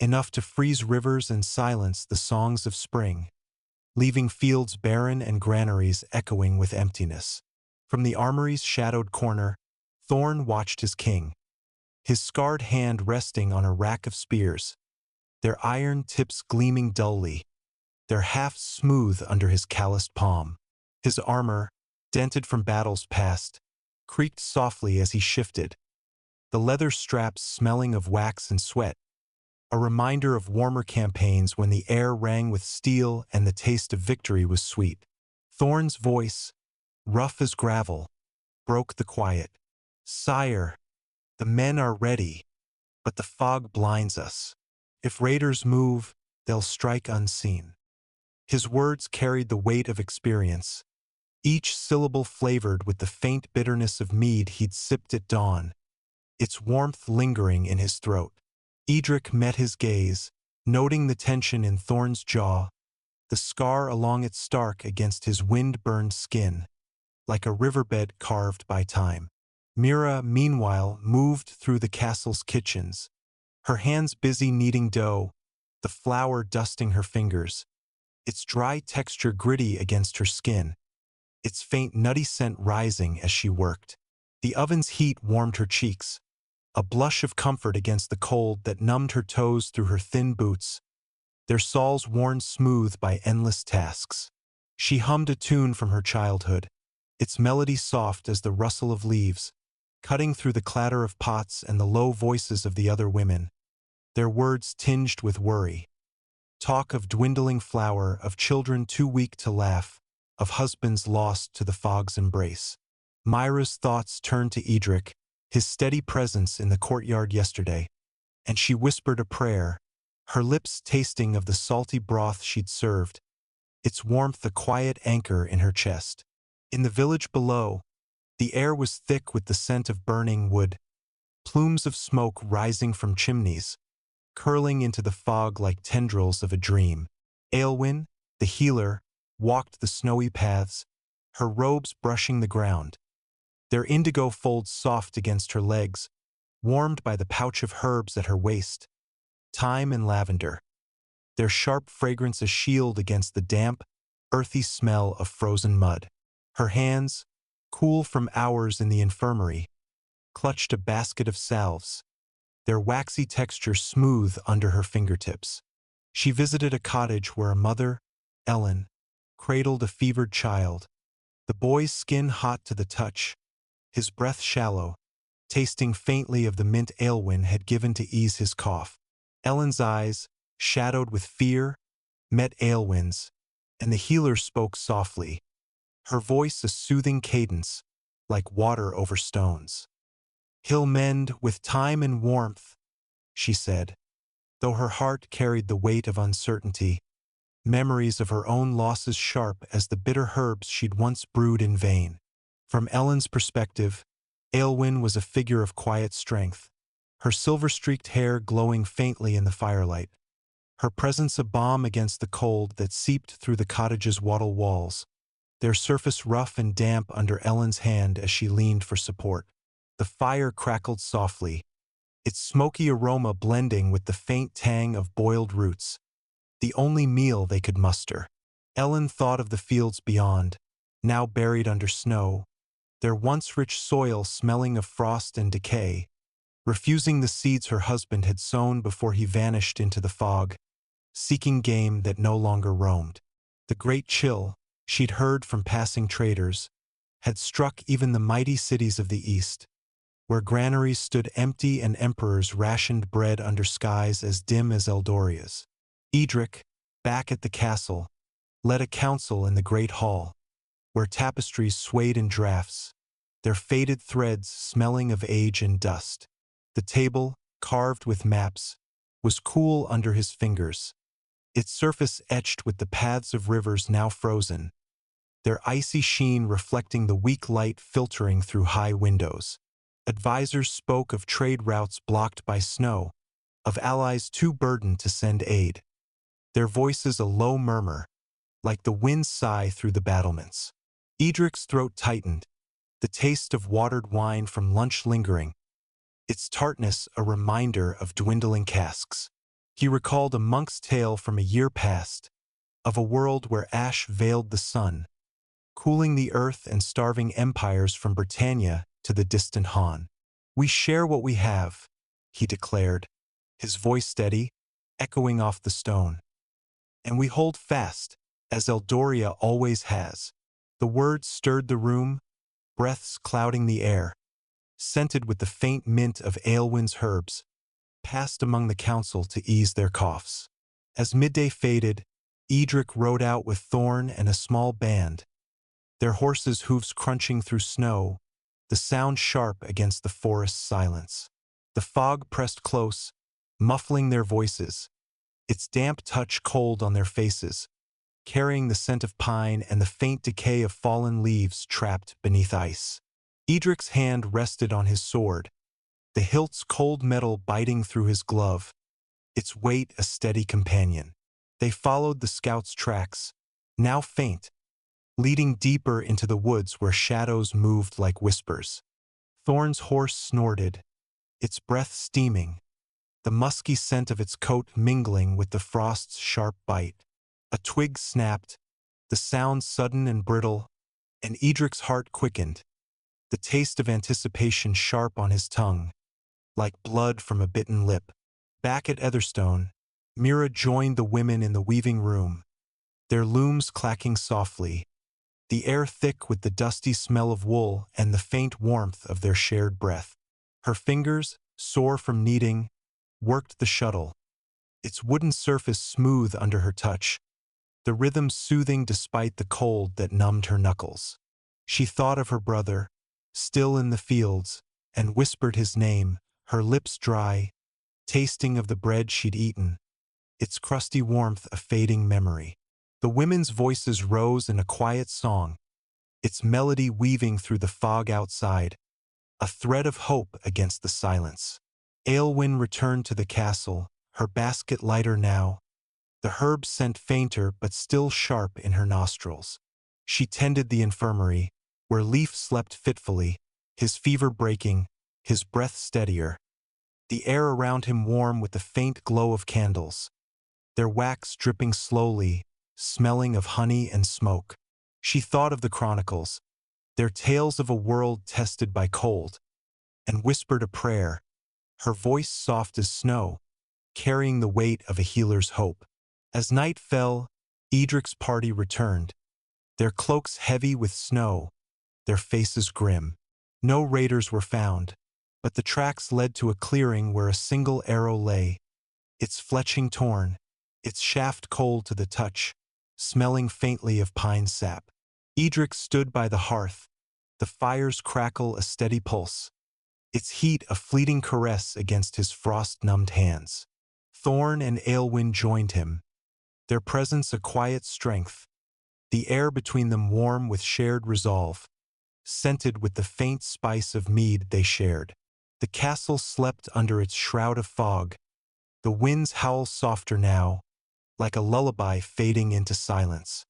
enough to freeze rivers and silence the songs of spring, leaving fields barren and granaries echoing with emptiness. From the armory's shadowed corner, Thorn watched his king, his scarred hand resting on a rack of spears, their iron tips gleaming dully, their hafts smooth under his calloused palm. His armor, dented from battles past, creaked softly as he shifted, the leather straps smelling of wax and sweat, a reminder of warmer campaigns when the air rang with steel and the taste of victory was sweet. Thorn's voice, rough as gravel, broke the quiet. "Sire, the men are ready, but the fog blinds us. If raiders move, they'll strike unseen." His words carried the weight of experience, each syllable flavored with the faint bitterness of mead he'd sipped at dawn, its warmth lingering in his throat. Eadric met his gaze, noting the tension in Thorn's jaw, the scar along its stark against his wind-burned skin, like a riverbed carved by time. Mira, meanwhile, moved through the castle's kitchens, her hands busy kneading dough, the flour dusting her fingers, its dry texture gritty against her skin, its faint nutty scent rising as she worked. The oven's heat warmed her cheeks, a blush of comfort against the cold that numbed her toes through her thin boots, their soles worn smooth by endless tasks. She hummed a tune from her childhood, its melody soft as the rustle of leaves, cutting through the clatter of pots and the low voices of the other women, their words tinged with worry. Talk of dwindling flour, of children too weak to laugh, of husbands lost to the fog's embrace. Myra's thoughts turned to Eadric, his steady presence in the courtyard yesterday, and she whispered a prayer, her lips tasting of the salty broth she'd served, its warmth a quiet anchor in her chest. In the village below, the air was thick with the scent of burning wood, plumes of smoke rising from chimneys, curling into the fog like tendrils of a dream. Aelwyn, the healer, walked the snowy paths, her robes brushing the ground, their indigo folds soft against her legs, warmed by the pouch of herbs at her waist, thyme and lavender, their sharp fragrance a shield against the damp, earthy smell of frozen mud. Her hands, cool from hours in the infirmary, clutched a basket of salves, their waxy texture smooth under her fingertips. She visited a cottage where a mother, Ellen, cradled a fevered child, the boy's skin hot to the touch, his breath shallow, tasting faintly of the mint Aelwyn had given to ease his cough. Ellen's eyes, shadowed with fear, met Aelwyn's, and the healer spoke softly, her voice a soothing cadence, like water over stones. "He'll mend with time and warmth," she said, though her heart carried the weight of uncertainty, memories of her own losses sharp as the bitter herbs she'd once brewed in vain. From Ellen's perspective, Aelwyn was a figure of quiet strength, her silver-streaked hair glowing faintly in the firelight, her presence a balm against the cold that seeped through the cottage's wattle walls, their surface rough and damp under Ellen's hand as she leaned for support. The fire crackled softly, its smoky aroma blending with the faint tang of boiled roots, the only meal they could muster. Ellen thought of the fields beyond, now buried under snow, their once rich soil smelling of frost and decay, refusing the seeds her husband had sown before he vanished into the fog, seeking game that no longer roamed. The great chill, she'd heard from passing traders, had struck even the mighty cities of the East, where granaries stood empty and emperors rationed bread under skies as dim as Eldoria's. Eadric, back at the castle, led a council in the great hall, where tapestries swayed in draughts, their faded threads smelling of age and dust. The table, carved with maps, was cool under his fingers, its surface etched with the paths of rivers now frozen, their icy sheen reflecting the weak light filtering through high windows. Advisors spoke of trade routes blocked by snow, of allies too burdened to send aid, their voices a low murmur, like the wind's sigh through the battlements. Eadric's throat tightened, the taste of watered wine from lunch lingering, its tartness a reminder of dwindling casks. He recalled a monk's tale from a year past, of a world where ash veiled the sun, cooling the earth and starving empires from Britannia to the distant Han. "We share what we have," he declared, his voice steady, echoing off the stone. "And we hold fast, as Eldoria always has." The words stirred the room, breaths clouding the air, scented with the faint mint of Aelwyn's herbs, passed among the council to ease their coughs. As midday faded, Eadric rode out with Thorn and a small band, their horses' hooves crunching through snow, the sound sharp against the forest's silence. The fog pressed close, muffling their voices, its damp touch cold on their faces, carrying the scent of pine and the faint decay of fallen leaves trapped beneath ice. Eadric's hand rested on his sword, the hilt's cold metal biting through his glove, its weight a steady companion. They followed the scout's tracks, now faint, leading deeper into the woods where shadows moved like whispers. Thorn's horse snorted, its breath steaming, the musky scent of its coat mingling with the frost's sharp bite. A twig snapped, the sound sudden and brittle, and Eadric's heart quickened, the taste of anticipation sharp on his tongue, like blood from a bitten lip. Back at Etherstone, Mira joined the women in the weaving room, their looms clacking softly, the air thick with the dusty smell of wool and the faint warmth of their shared breath. Her fingers, sore from kneading, worked the shuttle, its wooden surface smooth under her touch, the rhythm soothing despite the cold that numbed her knuckles. She thought of her brother, still in the fields, and whispered his name, her lips dry, tasting of the bread she'd eaten, its crusty warmth a fading memory. The women's voices rose in a quiet song, its melody weaving through the fog outside, a thread of hope against the silence. Aelwyn returned to the castle, her basket lighter now, the herb scent fainter but still sharp in her nostrils. She tended the infirmary, where Leaf slept fitfully, his fever breaking, his breath steadier, the air around him warm with the faint glow of candles, their wax dripping slowly, smelling of honey and smoke. She thought of the chronicles, their tales of a world tested by cold, and whispered a prayer, her voice soft as snow, carrying the weight of a healer's hope. As night fell, Eadric's party returned, their cloaks heavy with snow, their faces grim. No raiders were found, but the tracks led to a clearing where a single arrow lay, its fletching torn, its shaft cold to the touch, smelling faintly of pine sap. Eadric stood by the hearth, the fire's crackle a steady pulse, its heat a fleeting caress against his frost-numbed hands. Thorn and Aelwyn joined him, their presence a quiet strength, the air between them warm with shared resolve, scented with the faint spice of mead they shared. The castle slept under its shroud of fog, the winds howl softer now, like a lullaby fading into silence.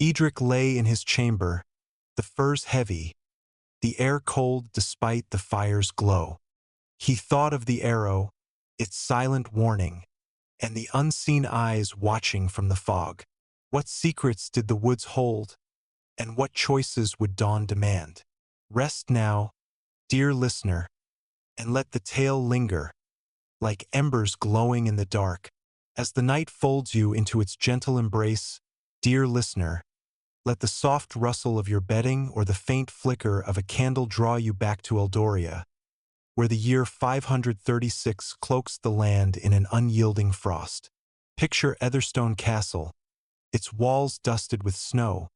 Eadric lay in his chamber, the furs heavy, the air cold despite the fire's glow. He thought of the arrow, its silent warning, and the unseen eyes watching from the fog. What secrets did the woods hold, and what choices would dawn demand? Rest now, dear listener, and let the tale linger, like embers glowing in the dark. As the night folds you into its gentle embrace, dear listener, let the soft rustle of your bedding or the faint flicker of a candle draw you back to Eldoria, where the year 536 cloaks the land in an unyielding frost. Picture Etherstone Castle, its walls dusted with snow,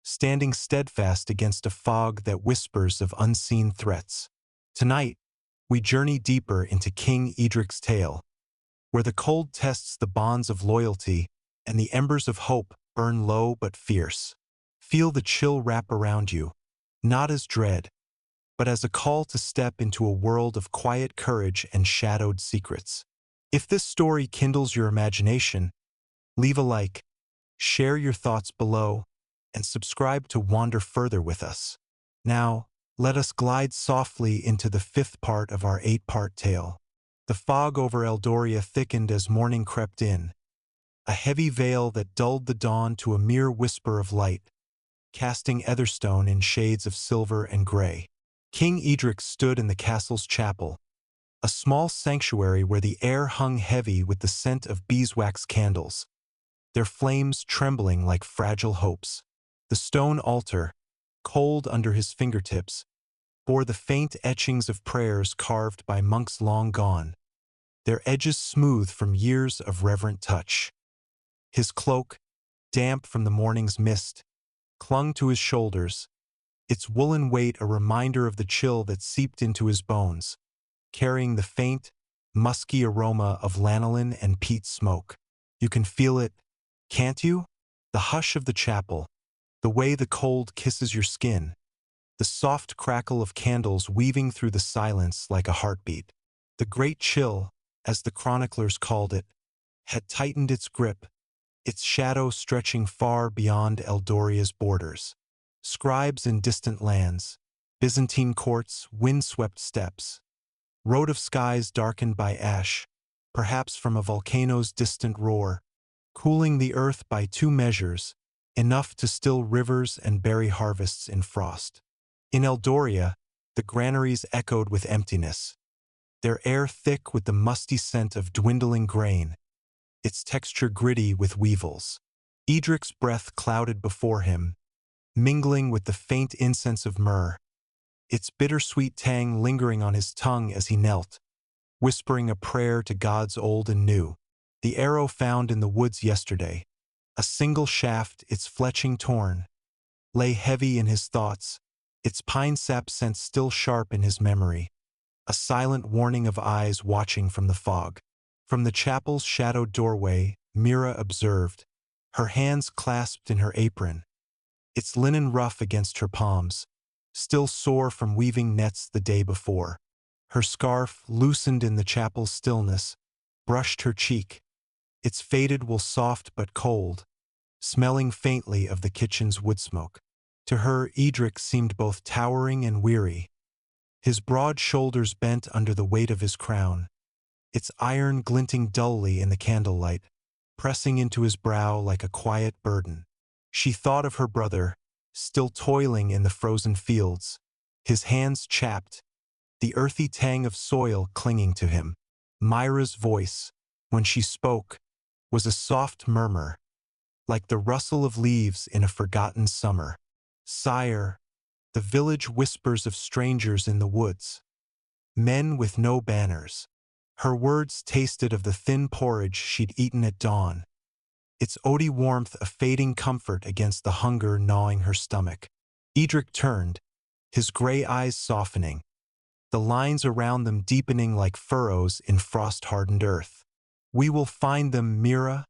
standing steadfast against a fog that whispers of unseen threats. Tonight, we journey deeper into King Eadric's tale, where the cold tests the bonds of loyalty and the embers of hope burn low but fierce. Feel the chill wrap around you, not as dread, but as a call to step into a world of quiet courage and shadowed secrets. If this story kindles your imagination, leave a like, share your thoughts below, and subscribe to wander further with us. Now, let us glide softly into the fifth part of our 8-part tale. The fog over Eldoria thickened as morning crept in, a heavy veil that dulled the dawn to a mere whisper of light, casting Etherstone in shades of silver and gray. King Eadric stood in the castle's chapel, a small sanctuary where the air hung heavy with the scent of beeswax candles, their flames trembling like fragile hopes. The stone altar, cold under his fingertips, bore the faint etchings of prayers carved by monks long gone, their edges smooth from years of reverent touch. His cloak, damp from the morning's mist, clung to his shoulders, its woolen weight a reminder of the chill that seeped into his bones, carrying the faint, musky aroma of lanolin and peat smoke. You can feel it, can't you? The hush of the chapel, the way the cold kisses your skin, the soft crackle of candles weaving through the silence like a heartbeat. The great chill, as the chroniclers called it, had tightened its grip, its shadow stretching far beyond Eldoria's borders. Scribes in distant lands, Byzantine courts, wind-swept steppes, road of skies darkened by ash, perhaps from a volcano's distant roar, cooling the earth by 2 measures, enough to still rivers and bury harvests in frost. In Eldoria, the granaries echoed with emptiness, their air thick with the musty scent of dwindling grain, its texture gritty with weevils. Eadric's breath clouded before him, mingling with the faint incense of myrrh, its bittersweet tang lingering on his tongue as he knelt, whispering a prayer to gods old and new. The arrow found in the woods yesterday, a single shaft, its fletching torn, lay heavy in his thoughts, its pine sap scent still sharp in his memory, a silent warning of eyes watching from the fog. From the chapel's shadowed doorway, Mira observed, her hands clasped in her apron, its linen rough against her palms, still sore from weaving nets the day before. Her scarf, loosened in the chapel's stillness, brushed her cheek, its faded wool soft but cold, smelling faintly of the kitchen's wood smoke. To her, Eadric seemed both towering and weary, his broad shoulders bent under the weight of his crown, its iron glinting dully in the candlelight, pressing into his brow like a quiet burden. She thought of her brother, still toiling in the frozen fields, his hands chapped, the earthy tang of soil clinging to him. Myra's voice, when she spoke, was a soft murmur, like the rustle of leaves in a forgotten summer. Sire, the village whispers of strangers in the woods, men with no banners. Her words tasted of the thin porridge she'd eaten at dawn, its oaty warmth a fading comfort against the hunger gnawing her stomach. Eadric turned, his gray eyes softening, the lines around them deepening like furrows in frost-hardened earth. "We will find them, Mira,"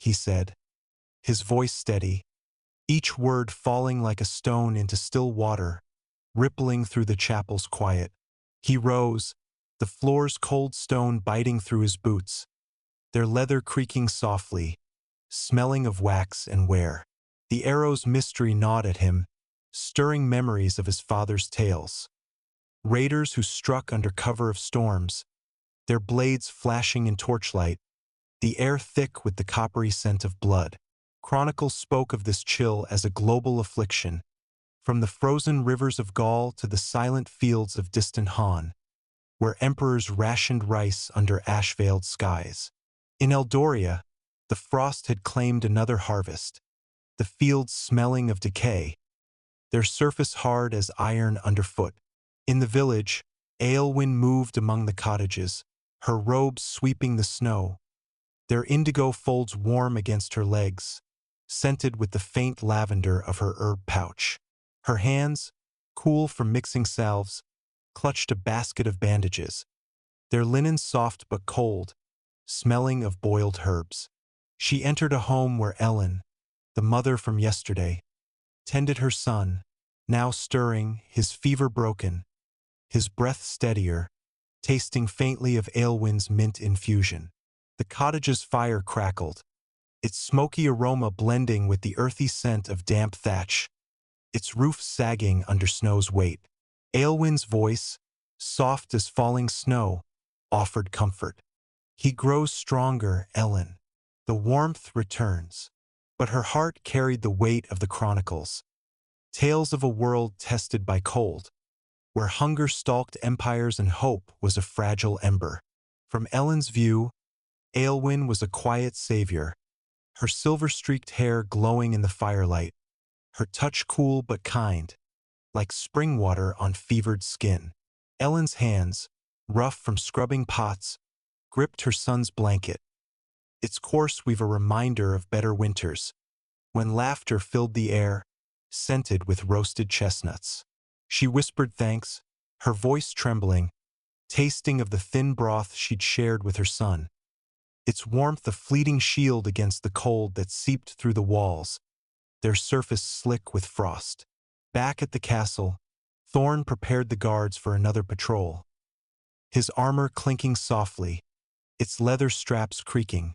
he said, his voice steady, each word falling like a stone into still water, rippling through the chapel's quiet. He rose, the floor's cold stone biting through his boots, their leather creaking softly, smelling of wax and wear. The arrow's mystery gnawed at him, stirring memories of his father's tales. Raiders who struck under cover of storms, their blades flashing in torchlight, the air thick with the coppery scent of blood. Chronicles spoke of this chill as a global affliction, from the frozen rivers of Gaul to the silent fields of distant Han, where emperors rationed rice under ash-veiled skies. In Eldoria, the frost had claimed another harvest, the fields smelling of decay, their surface hard as iron underfoot. In the village, Aelwyn moved among the cottages, her robes sweeping the snow, their indigo folds warm against her legs, scented with the faint lavender of her herb pouch. Her hands, cool from mixing salves, clutched a basket of bandages, their linen soft but cold, smelling of boiled herbs. She entered a home where Ellen, the mother from yesterday, tended her son, now stirring, his fever broken, his breath steadier, tasting faintly of Aelwyn's mint infusion. The cottage's fire crackled, its smoky aroma blending with the earthy scent of damp thatch, its roof sagging under snow's weight. Aelwyn's voice, soft as falling snow, offered comfort. "He grows stronger, Ellen. The warmth returns." But her heart carried the weight of the chronicles, tales of a world tested by cold, where hunger stalked empires and hope was a fragile ember. From Ellen's view, Aelwyn was a quiet savior, her silver-streaked hair glowing in the firelight, her touch cool but kind, like spring water on fevered skin. Ellen's hands, rough from scrubbing pots, gripped her son's blanket, its coarse weave a reminder of better winters, when laughter filled the air, scented with roasted chestnuts. She whispered thanks, her voice trembling, tasting of the thin broth she'd shared with her son. Its warmth a fleeting shield against the cold that seeped through the walls, their surface slick with frost. Back at the castle, Thorn prepared the guards for another patrol, his armor clinking softly, its leather straps creaking,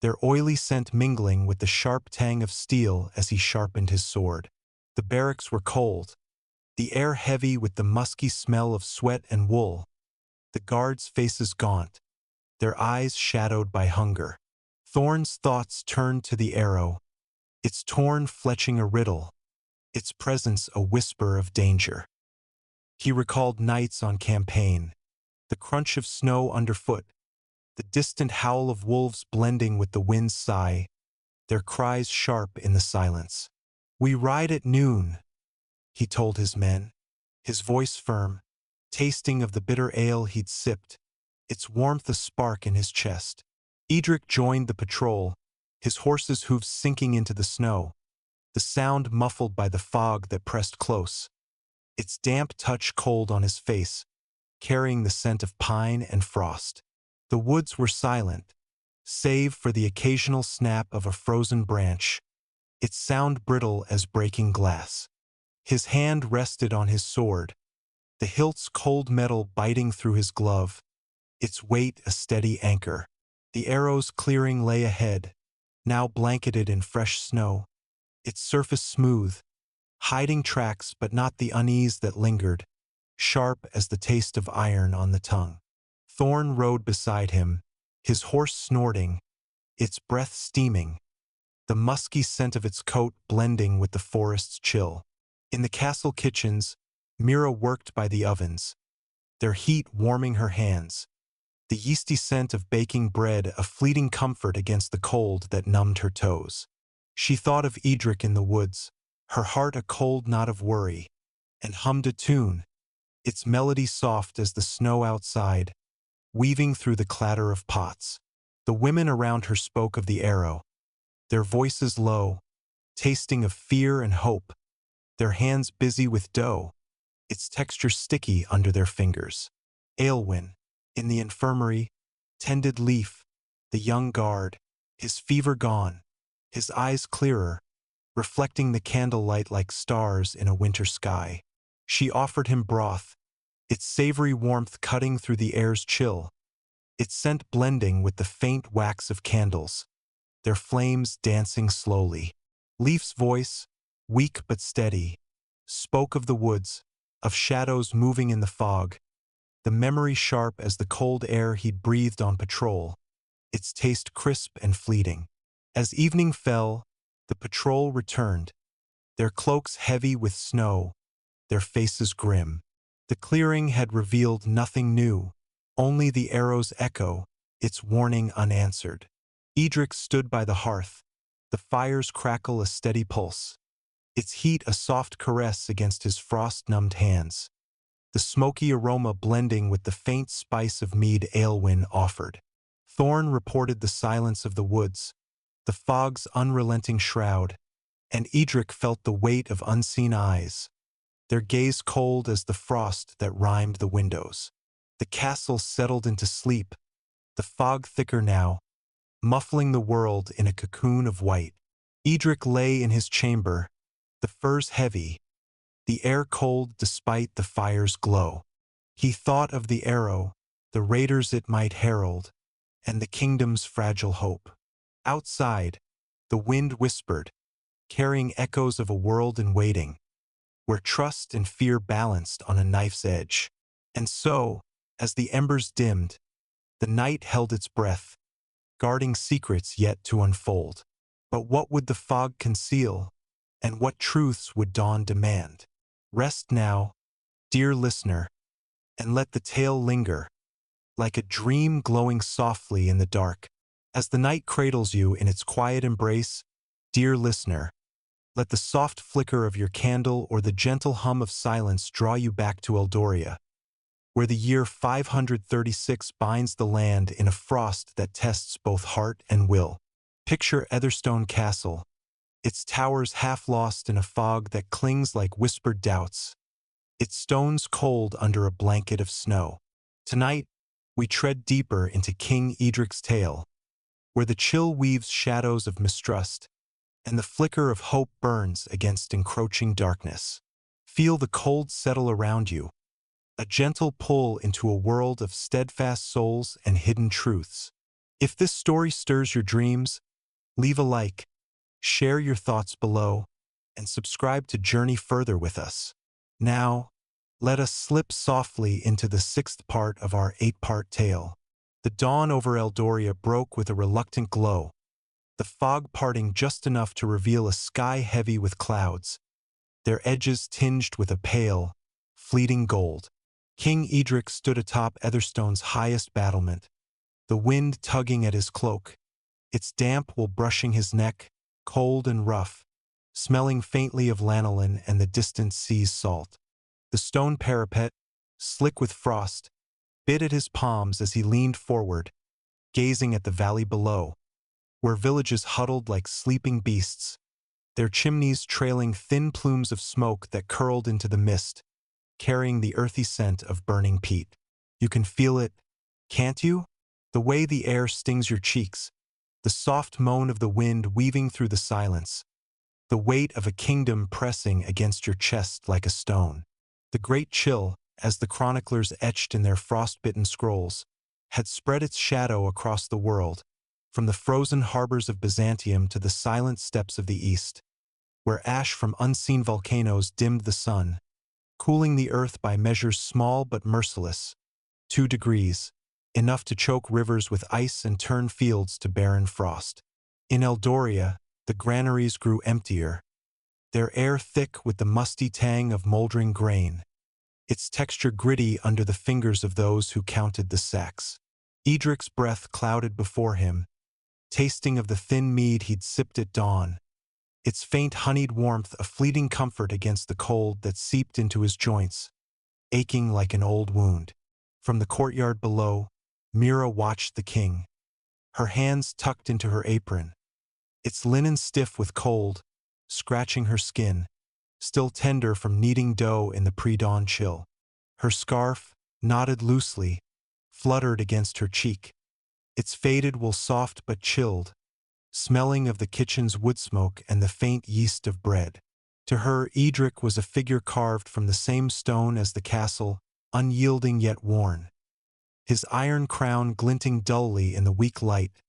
their oily scent mingling with the sharp tang of steel as he sharpened his sword. The barracks were cold, the air heavy with the musky smell of sweat and wool, the guards' faces gaunt, their eyes shadowed by hunger. Thorn's thoughts turned to the arrow, its torn fletching a riddle, its presence a whisper of danger. He recalled nights on campaign, the crunch of snow underfoot, the distant howl of wolves blending with the wind's sigh, their cries sharp in the silence. "We ride at noon," he told his men, his voice firm, tasting of the bitter ale he'd sipped, its warmth a spark in his chest. Eadric joined the patrol, his horse's hooves sinking into the snow, the sound muffled by the fog that pressed close, its damp touch cold on his face, carrying the scent of pine and frost. The woods were silent, save for the occasional snap of a frozen branch, its sound brittle as breaking glass. His hand rested on his sword, the hilt's cold metal biting through his glove, its weight a steady anchor. The arrow's clearing lay ahead, now blanketed in fresh snow, its surface smooth, hiding tracks but not the unease that lingered, sharp as the taste of iron on the tongue. Thorn rode beside him, his horse snorting, its breath steaming, the musky scent of its coat blending with the forest's chill. In the castle kitchens, Mira worked by the ovens, their heat warming her hands, the yeasty scent of baking bread a fleeting comfort against the cold that numbed her toes. She thought of Eadric in the woods, her heart a cold knot of worry, and hummed a tune, its melody soft as the snow outside, weaving through the clatter of pots. The women around her spoke of the arrow, their voices low, tasting of fear and hope, their hands busy with dough, its texture sticky under their fingers. Aelwyn, in the infirmary, tended Leaf, the young guard, his fever gone, his eyes clearer, reflecting the candlelight like stars in a winter sky. She offered him broth, its savory warmth cutting through the air's chill, its scent blending with the faint wax of candles, their flames dancing slowly. Leaf's voice, weak but steady, spoke of the woods, of shadows moving in the fog, the memory sharp as the cold air he'd breathed on patrol, its taste crisp and fleeting. As evening fell, the patrol returned, their cloaks heavy with snow, their faces grim. The clearing had revealed nothing new, only the arrow's echo, its warning unanswered. Eadric stood by the hearth, the fire's crackle a steady pulse, its heat a soft caress against his frost-numbed hands, the smoky aroma blending with the faint spice of mead Aelwyn offered. Thorn reported the silence of the woods, the fog's unrelenting shroud, and Eadric felt the weight of unseen eyes, their gaze cold as the frost that rimed the windows. The castle settled into sleep, the fog thicker now, muffling the world in a cocoon of white. Eadric lay in his chamber, the furs heavy, the air cold despite the fire's glow. He thought of the arrow, the raiders it might herald, and the kingdom's fragile hope. Outside, the wind whispered, carrying echoes of a world in waiting, where trust and fear balanced on a knife's edge. And so, as the embers dimmed, the night held its breath, guarding secrets yet to unfold. But what would the fog conceal, and what truths would dawn demand? Rest now, dear listener, and let the tale linger, like a dream glowing softly in the dark. As the night cradles you in its quiet embrace, dear listener, let the soft flicker of your candle or the gentle hum of silence draw you back to Eldoria, where the year 536 binds the land in a frost that tests both heart and will. Picture Etherstone Castle, its towers half lost in a fog that clings like whispered doubts, its stones cold under a blanket of snow. Tonight, we tread deeper into King Eadric's tale, where the chill weaves shadows of mistrust, and the flicker of hope burns against encroaching darkness. Feel the cold settle around you, a gentle pull into a world of steadfast souls and hidden truths. If this story stirs your dreams, leave a like, share your thoughts below, and subscribe to journey further with us. Now, let us slip softly into the sixth part of our eight-part tale. The dawn over Eldoria broke with a reluctant glow, the fog parting just enough to reveal a sky heavy with clouds, their edges tinged with a pale, fleeting gold. King Eadric stood atop Etherstone's highest battlement, the wind tugging at his cloak, its damp wool brushing his neck, cold and rough, smelling faintly of lanolin and the distant sea's salt. The stone parapet, slick with frost, bit at his palms as he leaned forward, gazing at the valley below, where villages huddled like sleeping beasts, their chimneys trailing thin plumes of smoke that curled into the mist, carrying the earthy scent of burning peat. You can feel it, can't you? The way the air stings your cheeks, the soft moan of the wind weaving through the silence, the weight of a kingdom pressing against your chest like a stone. The great chill, as the chroniclers etched in their frostbitten scrolls, had spread its shadow across the world, from the frozen harbors of Byzantium to the silent steppes of the east, where ash from unseen volcanoes dimmed the sun, cooling the earth by measures small but merciless, 2 degrees, enough to choke rivers with ice and turn fields to barren frost. In Eldoria, the granaries grew emptier, their air thick with the musty tang of moldering grain, its texture gritty under the fingers of those who counted the sacks. Eadric's breath clouded before him, tasting of the thin mead he'd sipped at dawn, its faint honeyed warmth a fleeting comfort against the cold that seeped into his joints, aching like an old wound. From the courtyard below, Mira watched the king, her hands tucked into her apron, its linen stiff with cold, scratching her skin, still tender from kneading dough in the pre-dawn chill. Her scarf, knotted loosely, fluttered against her cheek, its faded wool soft but chilled, smelling of the kitchen's wood smoke and the faint yeast of bread. To her, Eadric was a figure carved from the same stone as the castle, unyielding yet worn, his iron crown glinting dully in the weak light,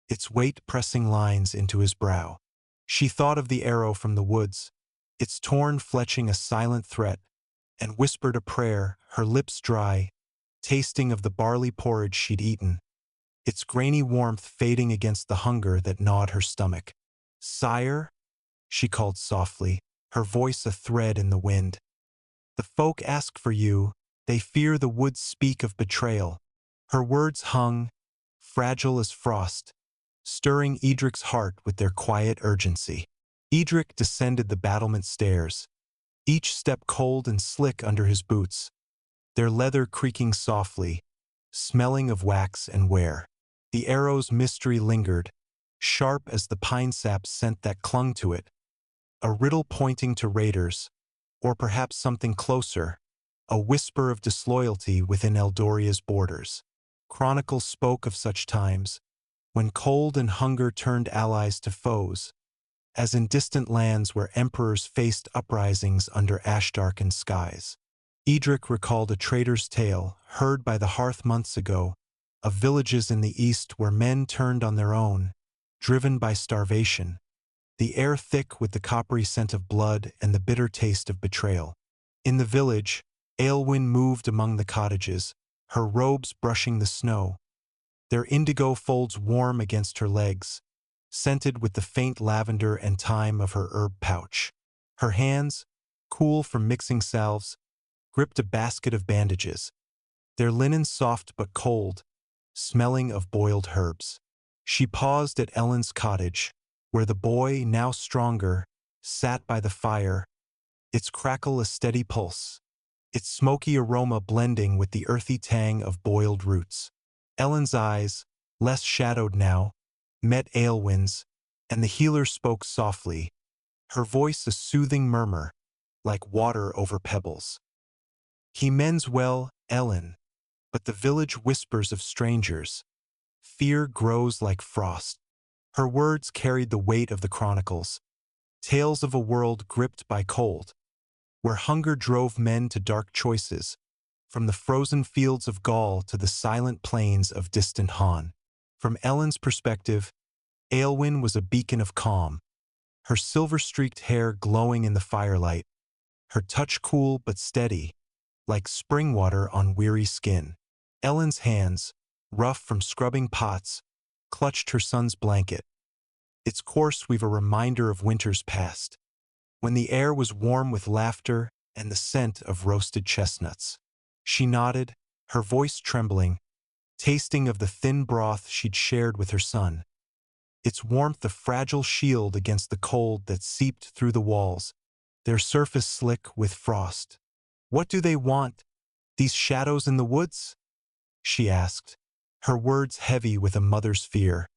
its weight pressing lines into his brow. She thought of the arrow from the woods, its torn fletching a silent threat, and whispered a prayer, her lips dry, tasting of the barley porridge she'd eaten, its grainy warmth fading against the hunger that gnawed her stomach. "Sire," she called softly, her voice a thread in the wind. "The folk ask for you, they fear the woods speak of betrayal." Her words hung, fragile as frost, stirring Eadric's heart with their quiet urgency. Eadric descended the battlement stairs, each step cold and slick under his boots, their leather creaking softly, smelling of wax and wear. The arrow's mystery lingered, sharp as the pine sap scent that clung to it, a riddle pointing to raiders, or perhaps something closer, a whisper of disloyalty within Eldoria's borders. Chronicles spoke of such times, when cold and hunger turned allies to foes, as in distant lands where emperors faced uprisings under ash-darkened skies. Eadric recalled a trader's tale, heard by the hearth months ago, of villages in the east where men turned on their own, driven by starvation, the air thick with the coppery scent of blood and the bitter taste of betrayal. In the village, Aelwyn moved among the cottages, her robes brushing the snow, their indigo folds warm against her legs, scented with the faint lavender and thyme of her herb pouch. Her hands, cool from mixing salves, gripped a basket of bandages, their linen soft but cold, smelling of boiled herbs. She paused at Ellen's cottage, where the boy, now stronger, sat by the fire, its crackle a steady pulse, its smoky aroma blending with the earthy tang of boiled roots. Ellen's eyes, less shadowed now, met Aelwyn's, and the healer spoke softly, her voice a soothing murmur, like water over pebbles. He mends well, Ellen, but the village whispers of strangers. Fear grows like frost. Her words carried the weight of the chronicles, tales of a world gripped by cold, where hunger drove men to dark choices, from the frozen fields of Gaul to the silent plains of distant Han. From Ellen's perspective, Aelwyn was a beacon of calm, her silver-streaked hair glowing in the firelight, her touch cool but steady, like spring water on weary skin. Ellen's hands, rough from scrubbing pots, clutched her son's blanket, its coarse weave a reminder of winters past, when the air was warm with laughter and the scent of roasted chestnuts. She nodded, her voice trembling, tasting of the thin broth she'd shared with her son, its warmth a fragile shield against the cold that seeped through the walls, their surface slick with frost. "What do they want, these shadows in the woods?" she asked, her words heavy with a mother's fear,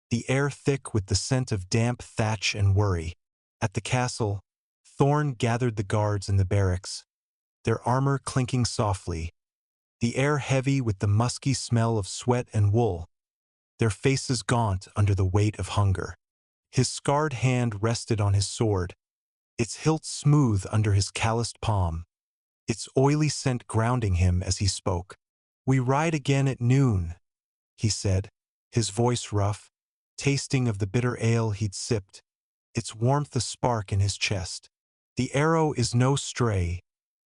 the air thick with the scent of damp thatch and worry. At the castle, Thorn gathered the guards in the barracks, their armor clinking softly, the air heavy with the musky smell of sweat and wool, their faces gaunt under the weight of hunger. His scarred hand rested on his sword, its hilt smooth under his calloused palm, its oily scent grounding him as he spoke. "We ride again at noon," he said, his voice rough, tasting of the bitter ale he'd sipped, its warmth a spark in his chest. "The arrow is no stray,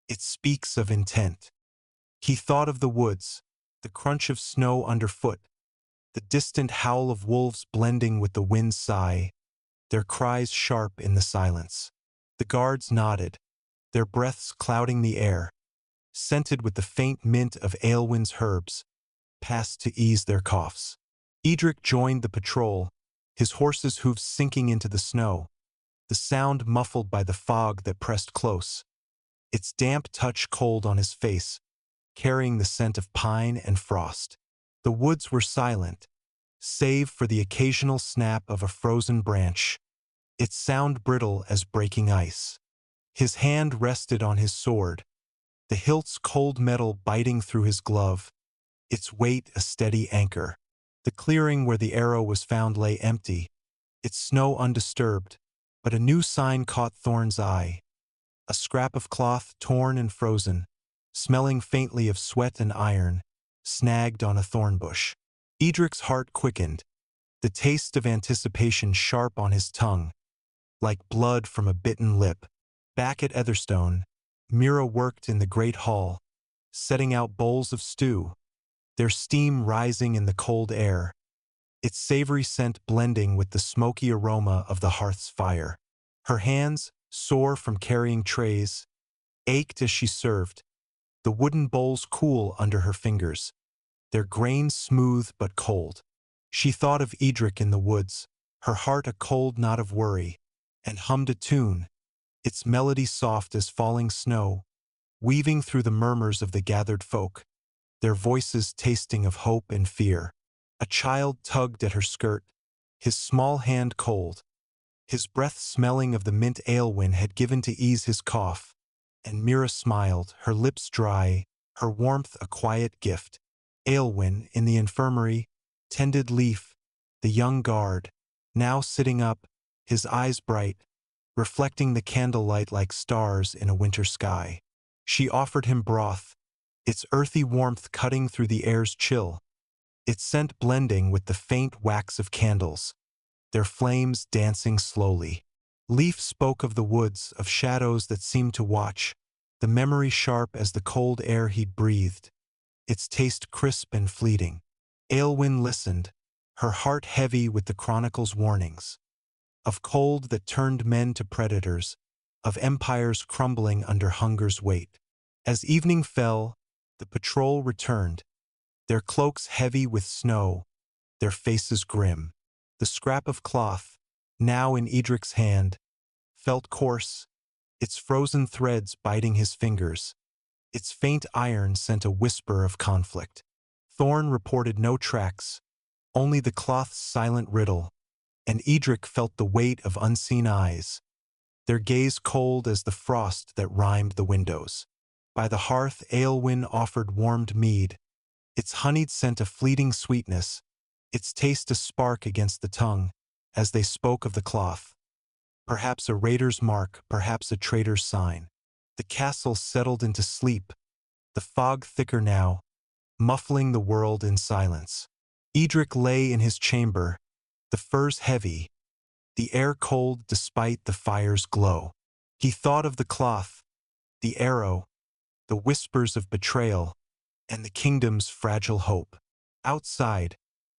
it speaks of intent." He thought of the woods, the crunch of snow underfoot, the distant howl of wolves blending with the wind's sigh, their cries sharp in the silence. The guards nodded, their breaths clouding the air, scented with the faint mint of Aelwyn's herbs, passed to ease their coughs. Eadric joined the patrol, his horse's hooves sinking into the snow, the sound muffled by the fog that pressed close, its damp touch cold on his face, carrying the scent of pine and frost. The woods were silent, save for the occasional snap of a frozen branch, its sound brittle as breaking ice. His hand rested on his sword, the hilt's cold metal biting through his glove, its weight a steady anchor. The clearing where the arrow was found lay empty, its snow undisturbed, but a new sign caught Thorn's eye. A scrap of cloth torn and frozen, smelling faintly of sweat and iron, snagged on a thorn bush. Eadric's heart quickened, the taste of anticipation sharp on his tongue, like blood from a bitten lip. Back at Etherstone, Mira worked in the great hall, setting out bowls of stew, their steam rising in the cold air, its savory scent blending with the smoky aroma of the hearth's fire. Her hands, sore from carrying trays, ached as she served, the wooden bowls cool under her fingers, their grain smooth but cold. She thought of Eadric in the woods, her heart a cold knot of worry, and hummed a tune, its melody soft as falling snow, weaving through the murmurs of the gathered folk, their voices tasting of hope and fear. A child tugged at her skirt, his small hand cold, his breath smelling of the mint Aelwyn had given to ease his cough, and Mira smiled, her lips dry, her warmth a quiet gift. Aelwyn, in the infirmary, tended Leaf, the young guard, now sitting up, his eyes bright, reflecting the candlelight like stars in a winter sky. She offered him broth, its earthy warmth cutting through the air's chill, its scent blending with the faint wax of candles, their flames dancing slowly. Leaf spoke of the woods, of shadows that seemed to watch, the memory sharp as the cold air he'd breathed, its taste crisp and fleeting. Aelwyn listened, her heart heavy with the chronicle's warnings, of cold that turned men to predators, of empires crumbling under hunger's weight. As evening fell, the patrol returned, their cloaks heavy with snow, their faces grim. The scrap of cloth, now in Eadric's hand, felt coarse, its frozen threads biting his fingers. Its faint iron sent a whisper of conflict. Thorn reported no tracks, only the cloth's silent riddle, and Eadric felt the weight of unseen eyes, their gaze cold as the frost that rimed the windows. By the hearth Aelwyn offered warmed mead, its honeyed scent a fleeting sweetness, its taste a spark against the tongue, as they spoke of the cloth. Perhaps a raider's mark, perhaps a traitor's sign. The castle settled into sleep, the fog thicker now, muffling the world in silence. Eadric lay in his chamber, the furs heavy, the air cold despite the fire's glow. He thought of the cloth, the arrow, the whispers of betrayal, and the kingdom's fragile hope. Outside,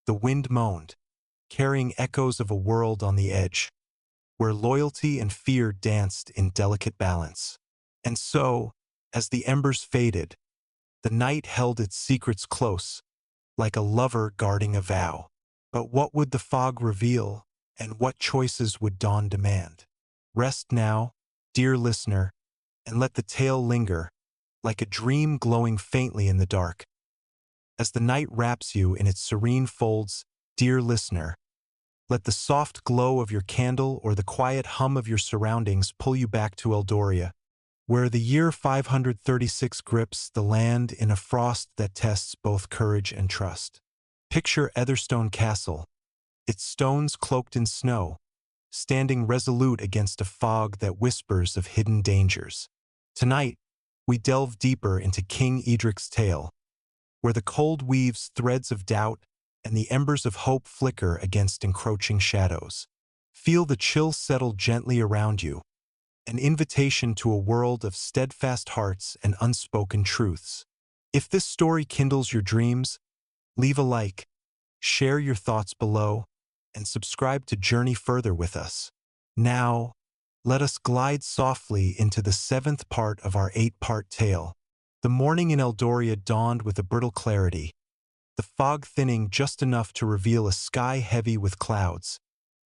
the wind moaned, carrying echoes of a world on the edge, where loyalty and fear danced in delicate balance. And so, as the embers faded, the night held its secrets close, like a lover guarding a vow. But what would the fog reveal, and what choices would dawn demand? Rest now, dear listener, and let the tale linger, like a dream glowing faintly in the dark. As the night wraps you in its serene folds, dear listener, let the soft glow of your candle or the quiet hum of your surroundings pull you back to Eldoria, where the year 536 grips the land in a frost that tests both courage and trust. Picture Etherstone Castle, its stones cloaked in snow, standing resolute against a fog that whispers of hidden dangers. Tonight, we delve deeper into King Eadric's tale, where the cold weaves threads of doubt and the embers of hope flicker against encroaching shadows. Feel the chill settle gently around you, an invitation to a world of steadfast hearts and unspoken truths. If this story kindles your dreams, leave a like, share your thoughts below, and subscribe to journey further with us. Now, let us glide softly into the 7th part of our 8-part tale. The morning in Eldoria dawned with a brittle clarity, the fog thinning just enough to reveal a sky heavy with clouds,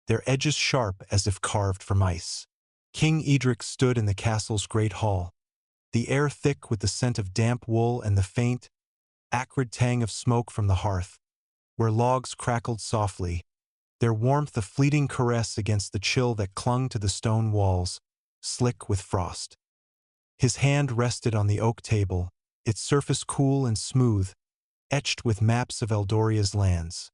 their edges sharp as if carved from ice. King Eadric stood in the castle's great hall, the air thick with the scent of damp wool and the faint, acrid tang of smoke from the hearth, where logs crackled softly, their warmth a fleeting caress against the chill that clung to the stone walls, slick with frost. His hand rested on the oak table, its surface cool and smooth, etched with maps of Eldoria's lands.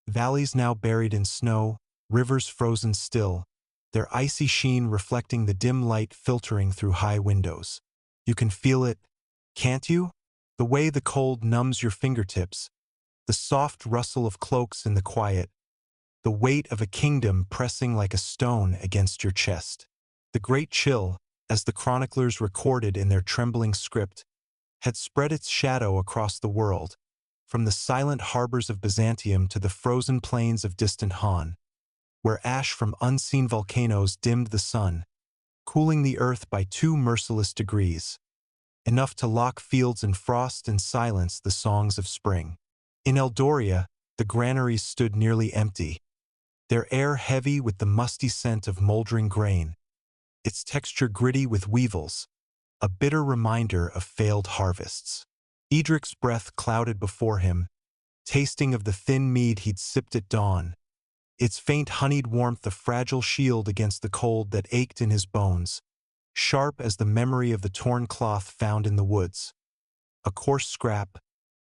Valleys now buried in snow, rivers frozen still, their icy sheen reflecting the dim light filtering through high windows. You can feel it, can't you? The way the cold numbs your fingertips, the soft rustle of cloaks in the quiet, the weight of a kingdom pressing like a stone against your chest. The great chill, as the chroniclers recorded in their trembling script, had spread its shadow across the world, from the silent harbors of Byzantium to the frozen plains of distant Han, where ash from unseen volcanoes dimmed the sun, cooling the earth by 2 merciless degrees, enough to lock fields in frost and silence the songs of spring. In Eldoria, the granaries stood nearly empty, their air heavy with the musty scent of moldering grain, its texture gritty with weevils, a bitter reminder of failed harvests. Eadric's breath clouded before him, tasting of the thin mead he'd sipped at dawn, its faint honeyed warmth a fragile shield against the cold that ached in his bones, sharp as the memory of the torn cloth found in the woods. A coarse scrap,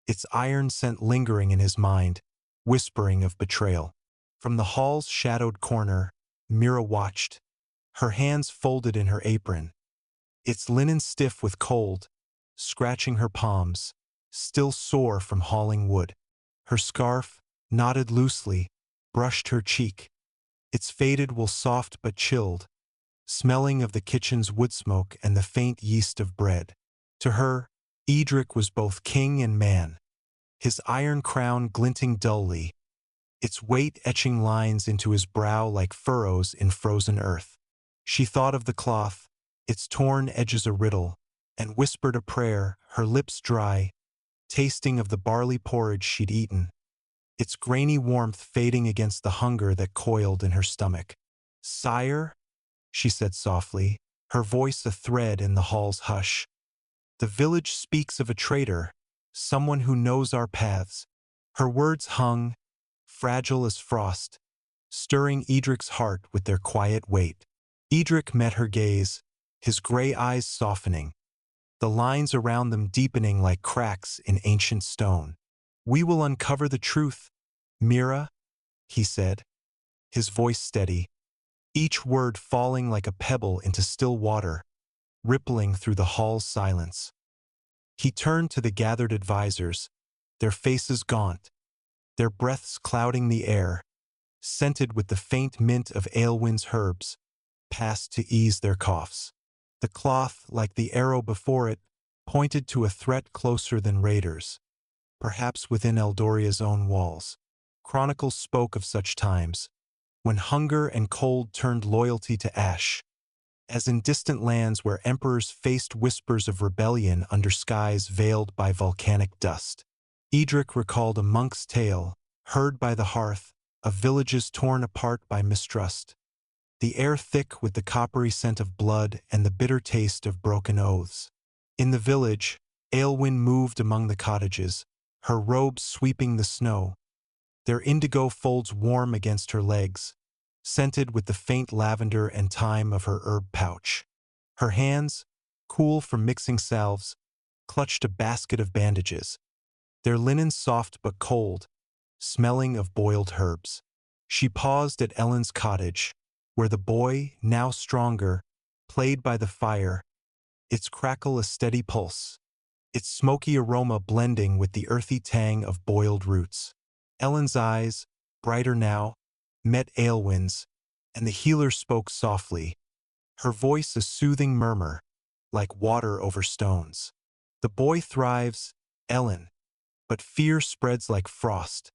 its iron scent lingering in his mind, whispering of betrayal. From the hall's shadowed corner, Mira watched, her hands folded in her apron, its linen stiff with cold, scratching her palms, still sore from hauling wood. Her scarf, knotted loosely, brushed her cheek, its faded wool soft but chilled, smelling of the kitchen's wood smoke and the faint yeast of bread. To her, Eadric was both king and man, his iron crown glinting dully, its weight etching lines into his brow like furrows in frozen earth. She thought of the cloth, its torn edges a riddle, and whispered a prayer, her lips dry, tasting of the barley porridge she'd eaten, its grainy warmth fading against the hunger that coiled in her stomach. "Sire," she said softly, her voice a thread in the hall's hush, "the village speaks of a traitor, someone who knows our paths." Her words hung, fragile as frost, stirring Eadric's heart with their quiet weight. Eadric met her gaze, his gray eyes softening, the lines around them deepening like cracks in ancient stone. "We will uncover the truth, Mira," he said, his voice steady, each word falling like a pebble into still water, rippling through the hall's silence. He turned to the gathered advisors, their faces gaunt, their breaths clouding the air, scented with the faint mint of Aelwyn's herbs, passed to ease their coughs. The cloth, like the arrow before it, pointed to a threat closer than raiders, perhaps within Eldoria's own walls. Chronicles spoke of such times, when hunger and cold turned loyalty to ash, as in distant lands where emperors faced whispers of rebellion under skies veiled by volcanic dust. Eadric recalled a monk's tale, heard by the hearth, of villages torn apart by mistrust, the air thick with the coppery scent of blood and the bitter taste of broken oaths. In the village, Aelwyn moved among the cottages, her robes sweeping the snow, their indigo folds warm against her legs, scented with the faint lavender and thyme of her herb pouch. Her hands, cool from mixing salves, clutched a basket of bandages, their linen soft but cold, smelling of boiled herbs. She paused at Ellen's cottage, where the boy, now stronger, played by the fire, its crackle a steady pulse, its smoky aroma blending with the earthy tang of boiled roots. Ellen's eyes, brighter now, met Aelwyn's, and the healer spoke softly, her voice a soothing murmur, like water over stones. "The boy thrives, Ellen, but fear spreads like frost.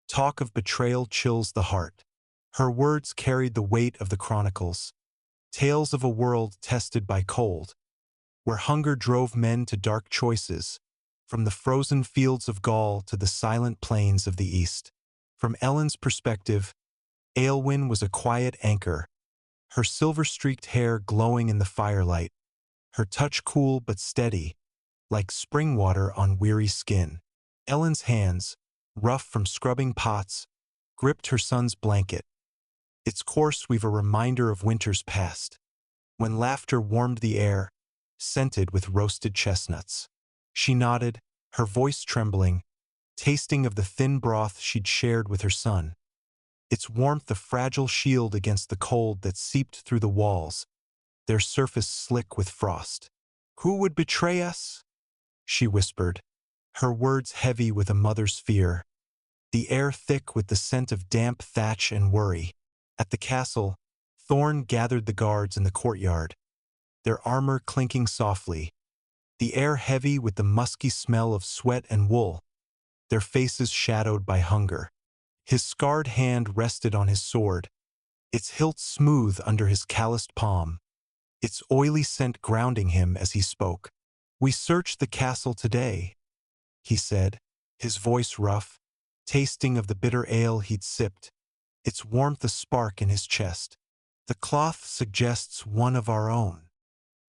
Talk of betrayal chills the heart." Her words carried the weight of the chronicles, tales of a world tested by cold, where hunger drove men to dark choices, from the frozen fields of Gaul to the silent plains of the East. From Ellen's perspective, Aelwyn was a quiet anchor, her silver-streaked hair glowing in the firelight, her touch cool but steady, like spring water on weary skin. Ellen's hands, rough from scrubbing pots, gripped her son's blanket, its coarse weave a reminder of winters past, when laughter warmed the air, scented with roasted chestnuts. She nodded, her voice trembling, tasting of the thin broth she'd shared with her son, its warmth a fragile shield against the cold that seeped through the walls, their surface slick with frost. "Who would betray us?" she whispered, her words heavy with a mother's fear, the air thick with the scent of damp thatch and worry. At the castle, Thorn gathered the guards in the courtyard, their armor clinking softly, the air heavy with the musky smell of sweat and wool, their faces shadowed by hunger. His scarred hand rested on his sword, its hilt smooth under his calloused palm, its oily scent grounding him as he spoke. "We searched the castle today," he said, his voice rough, tasting of the bitter ale he'd sipped, its warmth a spark in his chest. "The cloth suggests one of our own."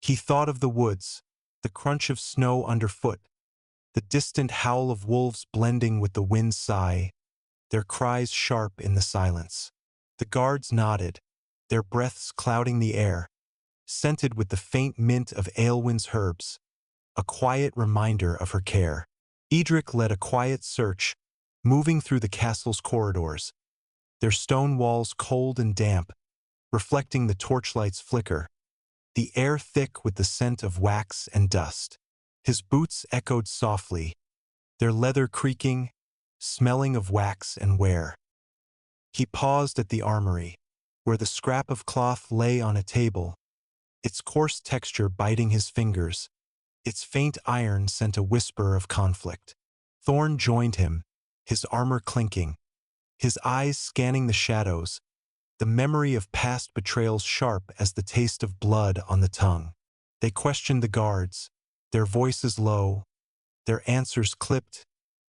He thought of the woods, the crunch of snow underfoot, the distant howl of wolves blending with the wind's sigh, their cries sharp in the silence. The guards nodded, their breaths clouding the air, scented with the faint mint of Aelwyn's herbs, a quiet reminder of her care. Eadric led a quiet search, moving through the castle's corridors, their stone walls cold and damp, reflecting the torchlight's flicker, the air thick with the scent of wax and dust. His boots echoed softly, their leather creaking, smelling of wax and wear. He paused at the armory, where the scrap of cloth lay on a table, its coarse texture biting his fingers, its faint iron sent a whisper of conflict. Thorn joined him, his armor clinking, his eyes scanning the shadows, the memory of past betrayals sharp as the taste of blood on the tongue. They questioned the guards, their voices low, their answers clipped,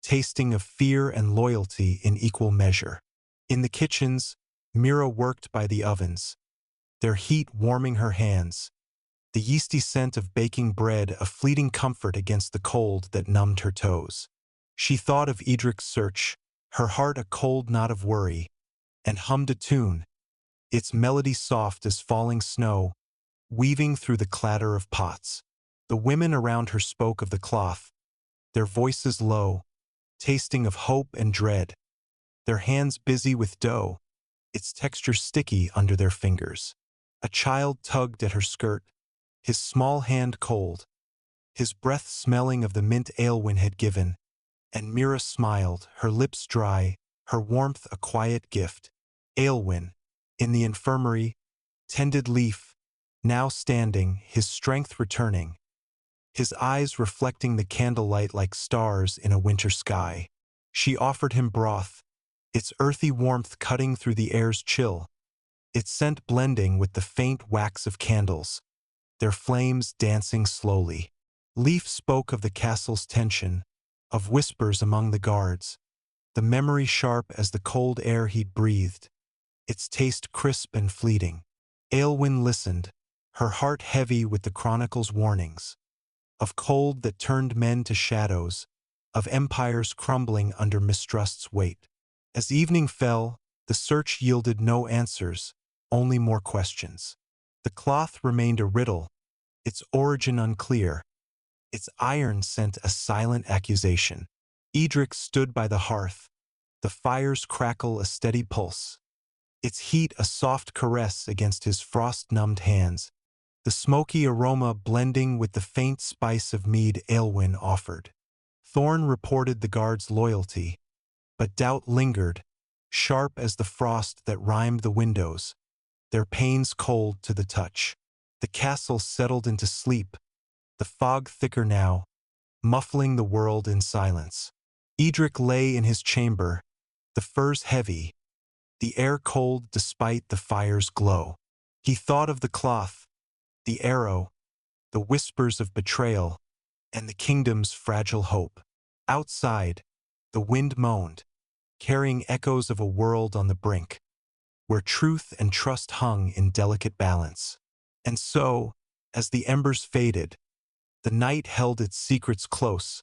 tasting of fear and loyalty in equal measure. In the kitchens, Mira worked by the ovens, their heat warming her hands, the yeasty scent of baking bread a fleeting comfort against the cold that numbed her toes. She thought of Eadric's search, her heart a cold knot of worry, and hummed a tune, its melody soft as falling snow, weaving through the clatter of pots. The women around her spoke of the cloth, their voices low, tasting of hope and dread, their hands busy with dough, its texture sticky under their fingers. A child tugged at her skirt, his small hand cold, his breath smelling of the mint Aelwyn had given, and Mira smiled, her lips dry, her warmth a quiet gift. Aelwyn, in the infirmary, tended leaf, now standing, his strength returning, his eyes reflecting the candlelight like stars in a winter sky. She offered him broth, its earthy warmth cutting through the air's chill, its scent blending with the faint wax of candles, their flames dancing slowly. Leaf spoke of the castle's tension, of whispers among the guards, the memory sharp as the cold air he'd breathed, its taste crisp and fleeting. Aelwyn listened, her heart heavy with the chronicle's warnings, of cold that turned men to shadows, of empires crumbling under mistrust's weight. As evening fell, the search yielded no answers, only more questions. The cloth remained a riddle, its origin unclear, its iron sent a silent accusation. Eadric stood by the hearth, the fire's crackle a steady pulse, its heat a soft caress against his frost-numbed hands, the smoky aroma blending with the faint spice of mead Aelwyn offered. Thorn reported the guard's loyalty, but doubt lingered, sharp as the frost that rimed the windows, their panes cold to the touch. The castle settled into sleep, the fog thicker now, muffling the world in silence. Eadric lay in his chamber, the furs heavy, the air cold despite the fire's glow. He thought of the cloth, the arrow, the whispers of betrayal, and the kingdom's fragile hope. Outside, the wind moaned, carrying echoes of a world on the brink, where truth and trust hung in delicate balance. And so, as the embers faded, the night held its secrets close,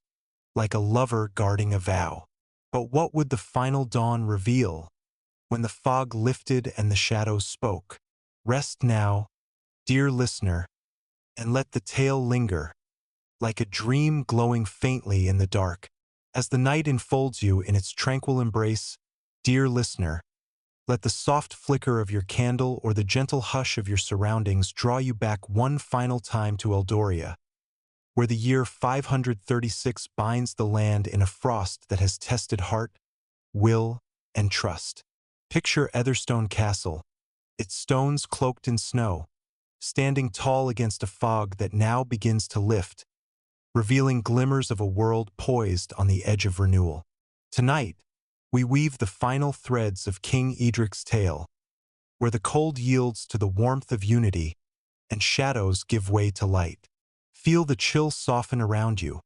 like a lover guarding a vow. But what would the final dawn reveal, when the fog lifted and the shadows spoke? Rest now, dear listener, and let the tale linger, like a dream glowing faintly in the dark. As the night enfolds you in its tranquil embrace, dear listener, let the soft flicker of your candle or the gentle hush of your surroundings draw you back one final time to Eldoria, where the year 536 binds the land in a frost that has tested heart, will, and trust. Picture Etherstone Castle, its stones cloaked in snow, standing tall against a fog that now begins to lift, revealing glimmers of a world poised on the edge of renewal. Tonight, we weave the final threads of King Eadric's tale, where the cold yields to the warmth of unity and shadows give way to light. Feel the chill soften around you,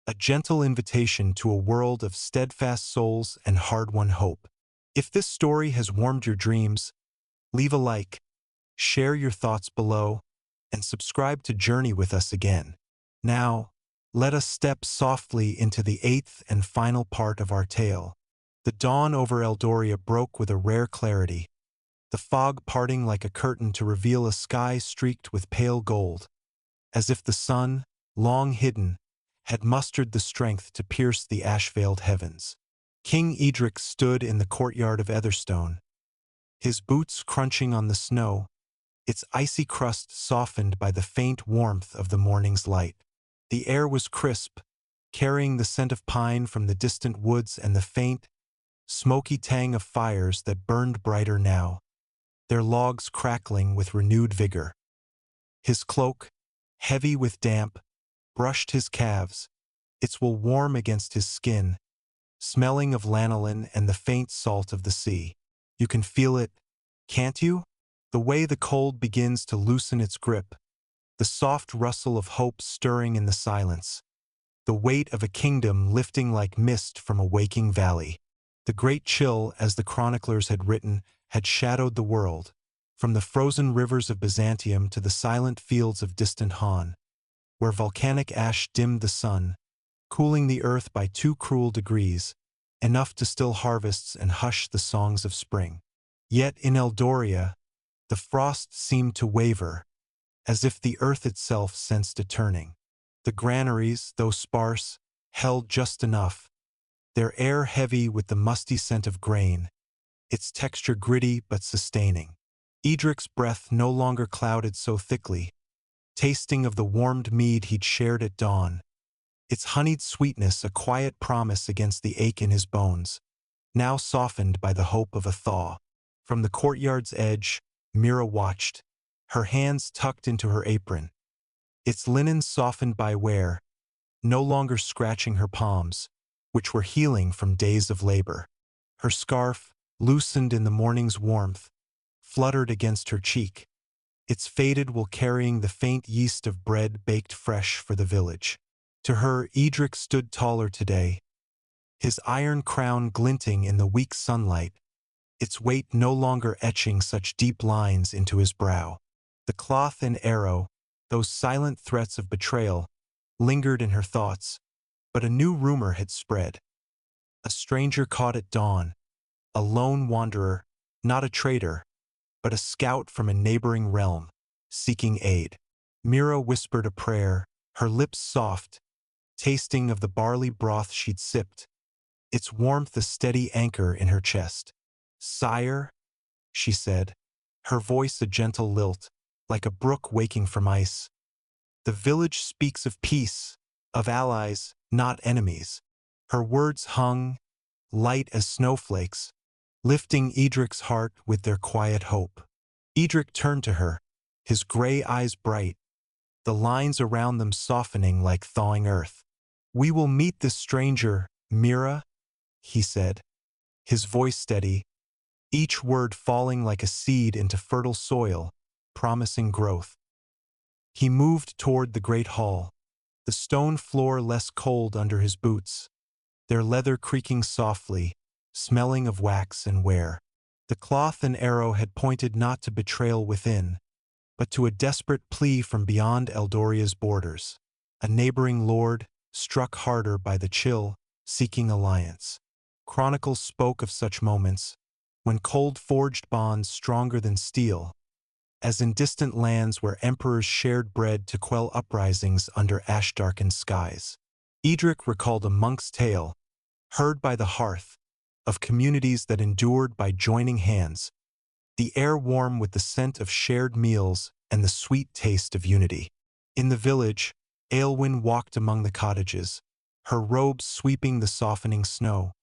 a gentle invitation to a world of steadfast souls and hard-won hope. If this story has warmed your dreams, leave a like, share your thoughts below, and subscribe to journey with us again. Now, let us step softly into the eighth and final part of our tale. The dawn over Eldoria broke with a rare clarity, the fog parting like a curtain to reveal a sky streaked with pale gold, as if the sun, long hidden, had mustered the strength to pierce the ash-veiled heavens. King Eadric stood in the courtyard of Etherstone, his boots crunching on the snow, its icy crust softened by the faint warmth of the morning's light. The air was crisp, carrying the scent of pine from the distant woods and the faint, smoky tang of fires that burned brighter now, their logs crackling with renewed vigor. His cloak, heavy with damp, brushed his calves, its wool warm against his skin, smelling of lanolin and the faint salt of the sea. You can feel it, can't you? The way the cold begins to loosen its grip, the soft rustle of hope stirring in the silence, the weight of a kingdom lifting like mist from a waking valley. The great chill, as the chroniclers had written, had shadowed the world, from the frozen rivers of Byzantium to the silent fields of distant Han, where volcanic ash dimmed the sun, cooling the earth by 2 cruel degrees, enough to still harvests and hush the songs of spring. Yet in Eldoria, The frost seemed to waver, as if the earth itself sensed a turning. The granaries, though sparse, held just enough, their air heavy with the musty scent of grain, its texture gritty but sustaining. Eadric's breath no longer clouded so thickly, tasting of the warmed mead he'd shared at dawn, its honeyed sweetness a quiet promise against the ache in his bones, now softened by the hope of a thaw. From the courtyard's edge, Mira watched, her hands tucked into her apron, its linen softened by wear, no longer scratching her palms, which were healing from days of labor. Her scarf, loosened in the morning's warmth, fluttered against her cheek, its faded wool carrying the faint yeast of bread baked fresh for the village. To her, Eadric stood taller today, his iron crown glinting in the weak sunlight, its weight no longer etching such deep lines into his brow. The cloth and arrow, those silent threats of betrayal, lingered in her thoughts, but a new rumor had spread. A stranger caught at dawn, a lone wanderer, not a traitor, but a scout from a neighboring realm, seeking aid. Mira whispered a prayer, her lips soft, tasting of the barley broth she'd sipped, its warmth a steady anchor in her chest. "Sire," she said, her voice a gentle lilt, like a brook waking from ice. "The village speaks of peace, of allies, not enemies." Her words hung, light as snowflakes, lifting Eadric's heart with their quiet hope. Eadric turned to her, his gray eyes bright, the lines around them softening like thawing earth. "We will meet this stranger, Mira," he said, his voice steady, each word falling like a seed into fertile soil, promising growth. He moved toward the great hall, the stone floor less cold under his boots, their leather creaking softly, smelling of wax and wear. The cloth and arrow had pointed not to betrayal within, but to a desperate plea from beyond Eldoria's borders. A neighboring lord, struck harder by the chill, seeking alliance. Chronicles spoke of such moments, when cold forged bonds stronger than steel, as in distant lands where emperors shared bread to quell uprisings under ash-darkened skies. Eadric recalled a monk's tale, heard by the hearth, of communities that endured by joining hands, the air warm with the scent of shared meals and the sweet taste of unity. In the village, Aelwyn walked among the cottages, her robes sweeping the softening snow,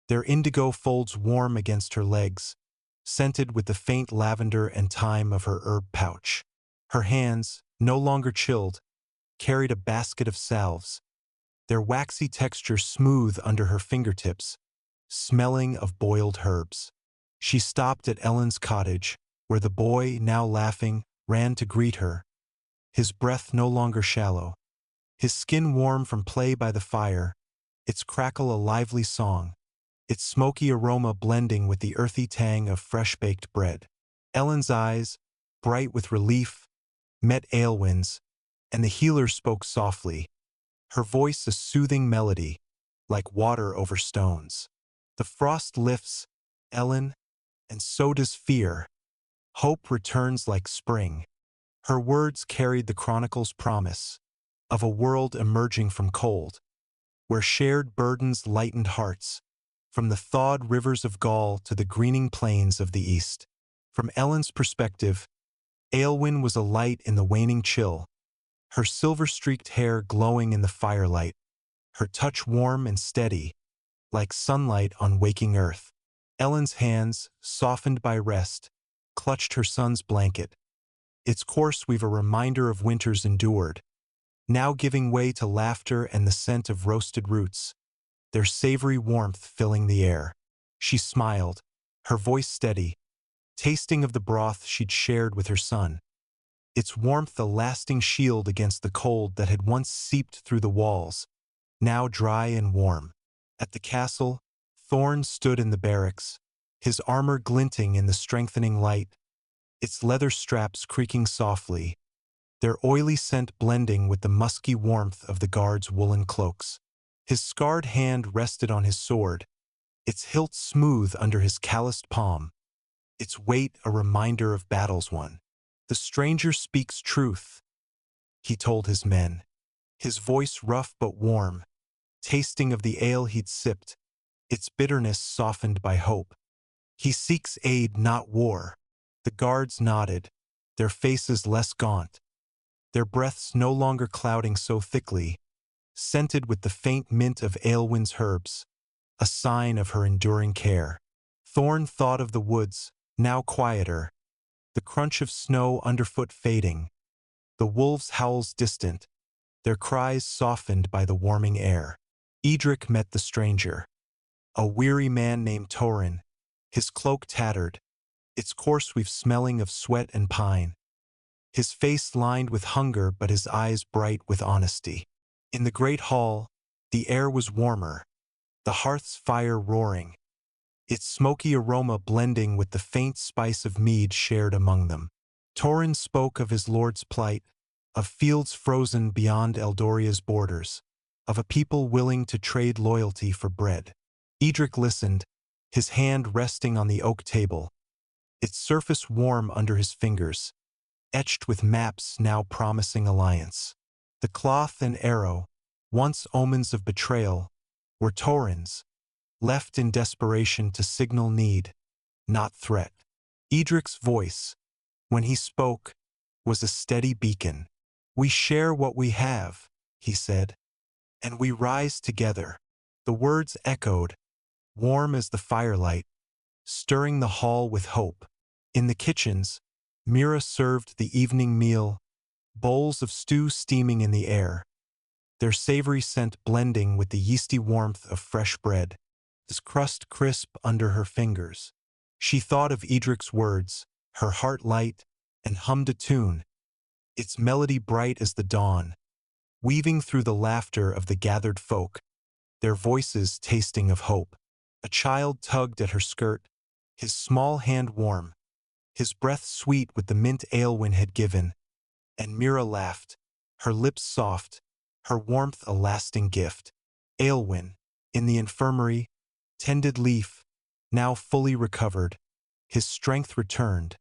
their indigo folds warm against her legs, scented with the faint lavender and thyme of her herb pouch. Her hands, no longer chilled, carried a basket of salves, their waxy texture smooth under her fingertips, smelling of boiled herbs. She stopped at Ellen's cottage, where the boy, now laughing, ran to greet her, his breath no longer shallow, his skin warm from play by the fire, its crackle a lively song, its smoky aroma blending with the earthy tang of fresh-baked bread. Ellen's eyes, bright with relief, met Aelwyn's, and the healer spoke softly, her voice a soothing melody, like water over stones. "The frost lifts, Ellen, and so does fear. Hope returns like spring." Her words carried the chronicle's promise of a world emerging from cold, where shared burdens lightened hearts, from the thawed rivers of Gaul to the greening plains of the east. From Ellen's perspective, Aelwyn was a light in the waning chill, her silver-streaked hair glowing in the firelight, her touch warm and steady, like sunlight on waking earth. Ellen's hands, softened by rest, clutched her son's blanket, its coarse weave a reminder of winters endured, now giving way to laughter and the scent of roasted roots, their savory warmth filling the air. She smiled, her voice steady, tasting of the broth she'd shared with her son, its warmth a lasting shield against the cold that had once seeped through the walls, now dry and warm. At the castle, Thorn stood in the barracks, his armor glinting in the strengthening light, its leather straps creaking softly, their oily scent blending with the musky warmth of the guards' woolen cloaks. His scarred hand rested on his sword, its hilt smooth under his calloused palm, its weight a reminder of battles won. "The stranger speaks truth," he told his men, his voice rough but warm, tasting of the ale he'd sipped, its bitterness softened by hope. "He seeks aid, not war." The guards nodded, their faces less gaunt, their breaths no longer clouding so thickly, scented with the faint mint of Aelwyn's herbs, a sign of her enduring care. Thorn thought of the woods, now quieter, the crunch of snow underfoot fading, the wolves' howls distant, their cries softened by the warming air. Eadric met the stranger, a weary man named Torin, his cloak tattered, its coarse weave smelling of sweat and pine, his face lined with hunger but his eyes bright with honesty. In the great hall, the air was warmer, the hearth's fire roaring, its smoky aroma blending with the faint spice of mead shared among them. Torin spoke of his lord's plight, of fields frozen beyond Eldoria's borders, of a people willing to trade loyalty for bread. Eadric listened, his hand resting on the oak table, its surface warm under his fingers, etched with maps now promising alliance. The cloth and arrow, once omens of betrayal, were Torin's, left in desperation to signal need, not threat. Eadric's voice, when he spoke, was a steady beacon. "We share what we have," he said, "and we rise together." The words echoed, warm as the firelight, stirring the hall with hope. In the kitchens, Mira served the evening meal, bowls of stew steaming in the air, their savory scent blending with the yeasty warmth of fresh bread, its crust crisp under her fingers. She thought of Eadric's words, her heart light, and hummed a tune, its melody bright as the dawn, weaving through the laughter of the gathered folk, their voices tasting of hope. A child tugged at her skirt, his small hand warm, his breath sweet with the mint Aelwyn had given, and Mira laughed, her lips soft, her warmth a lasting gift. Aelwyn, in the infirmary, tended Leaf, now fully recovered, his strength returned,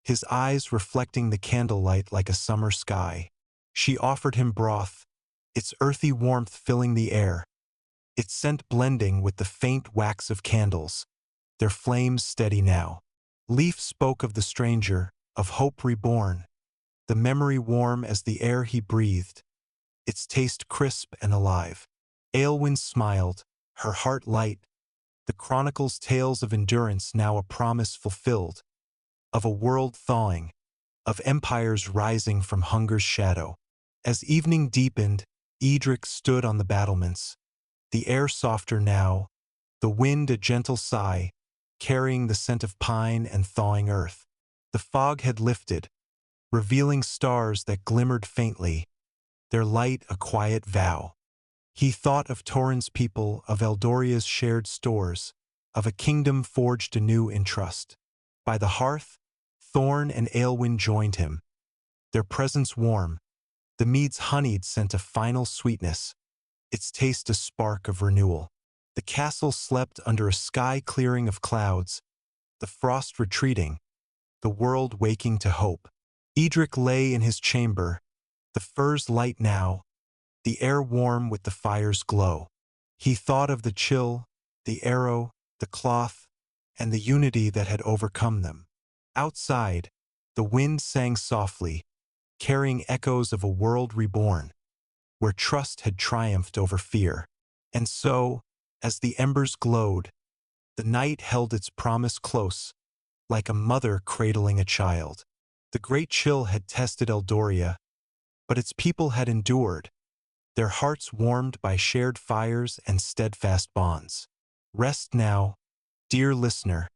his eyes reflecting the candlelight like a summer sky. She offered him broth, its earthy warmth filling the air, its scent blending with the faint wax of candles, their flames steady now. Leaf spoke of the stranger, of hope reborn, the memory warm as the air he breathed, its taste crisp and alive. Aelwyn smiled, her heart light, the chronicle's tales of endurance now a promise fulfilled, of a world thawing, of empires rising from hunger's shadow. As evening deepened, Eadric stood on the battlements, the air softer now, the wind a gentle sigh, carrying the scent of pine and thawing earth. The fog had lifted, revealing stars that glimmered faintly, their light a quiet vow. He thought of Torin's people, of Eldoria's shared stores, of a kingdom forged anew in trust. By the hearth, Thorn and Aelwyn joined him, their presence warm, the mead's honeyed sent a final sweetness, its taste a spark of renewal. The castle slept under a sky clearing of clouds, the frost retreating, the world waking to hope. Eadric lay in his chamber, the firs light now, the air warm with the fire's glow. He thought of the chill, the arrow, the cloth, and the unity that had overcome them. Outside, the wind sang softly, carrying echoes of a world reborn, where trust had triumphed over fear. And so, as the embers glowed, the night held its promise close, like a mother cradling a child. The great chill had tested Eldoria, but its people had endured, their hearts warmed by shared fires and steadfast bonds. Rest now, dear listener,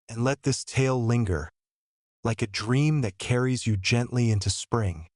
and let this tale linger, like a dream that carries you gently into spring.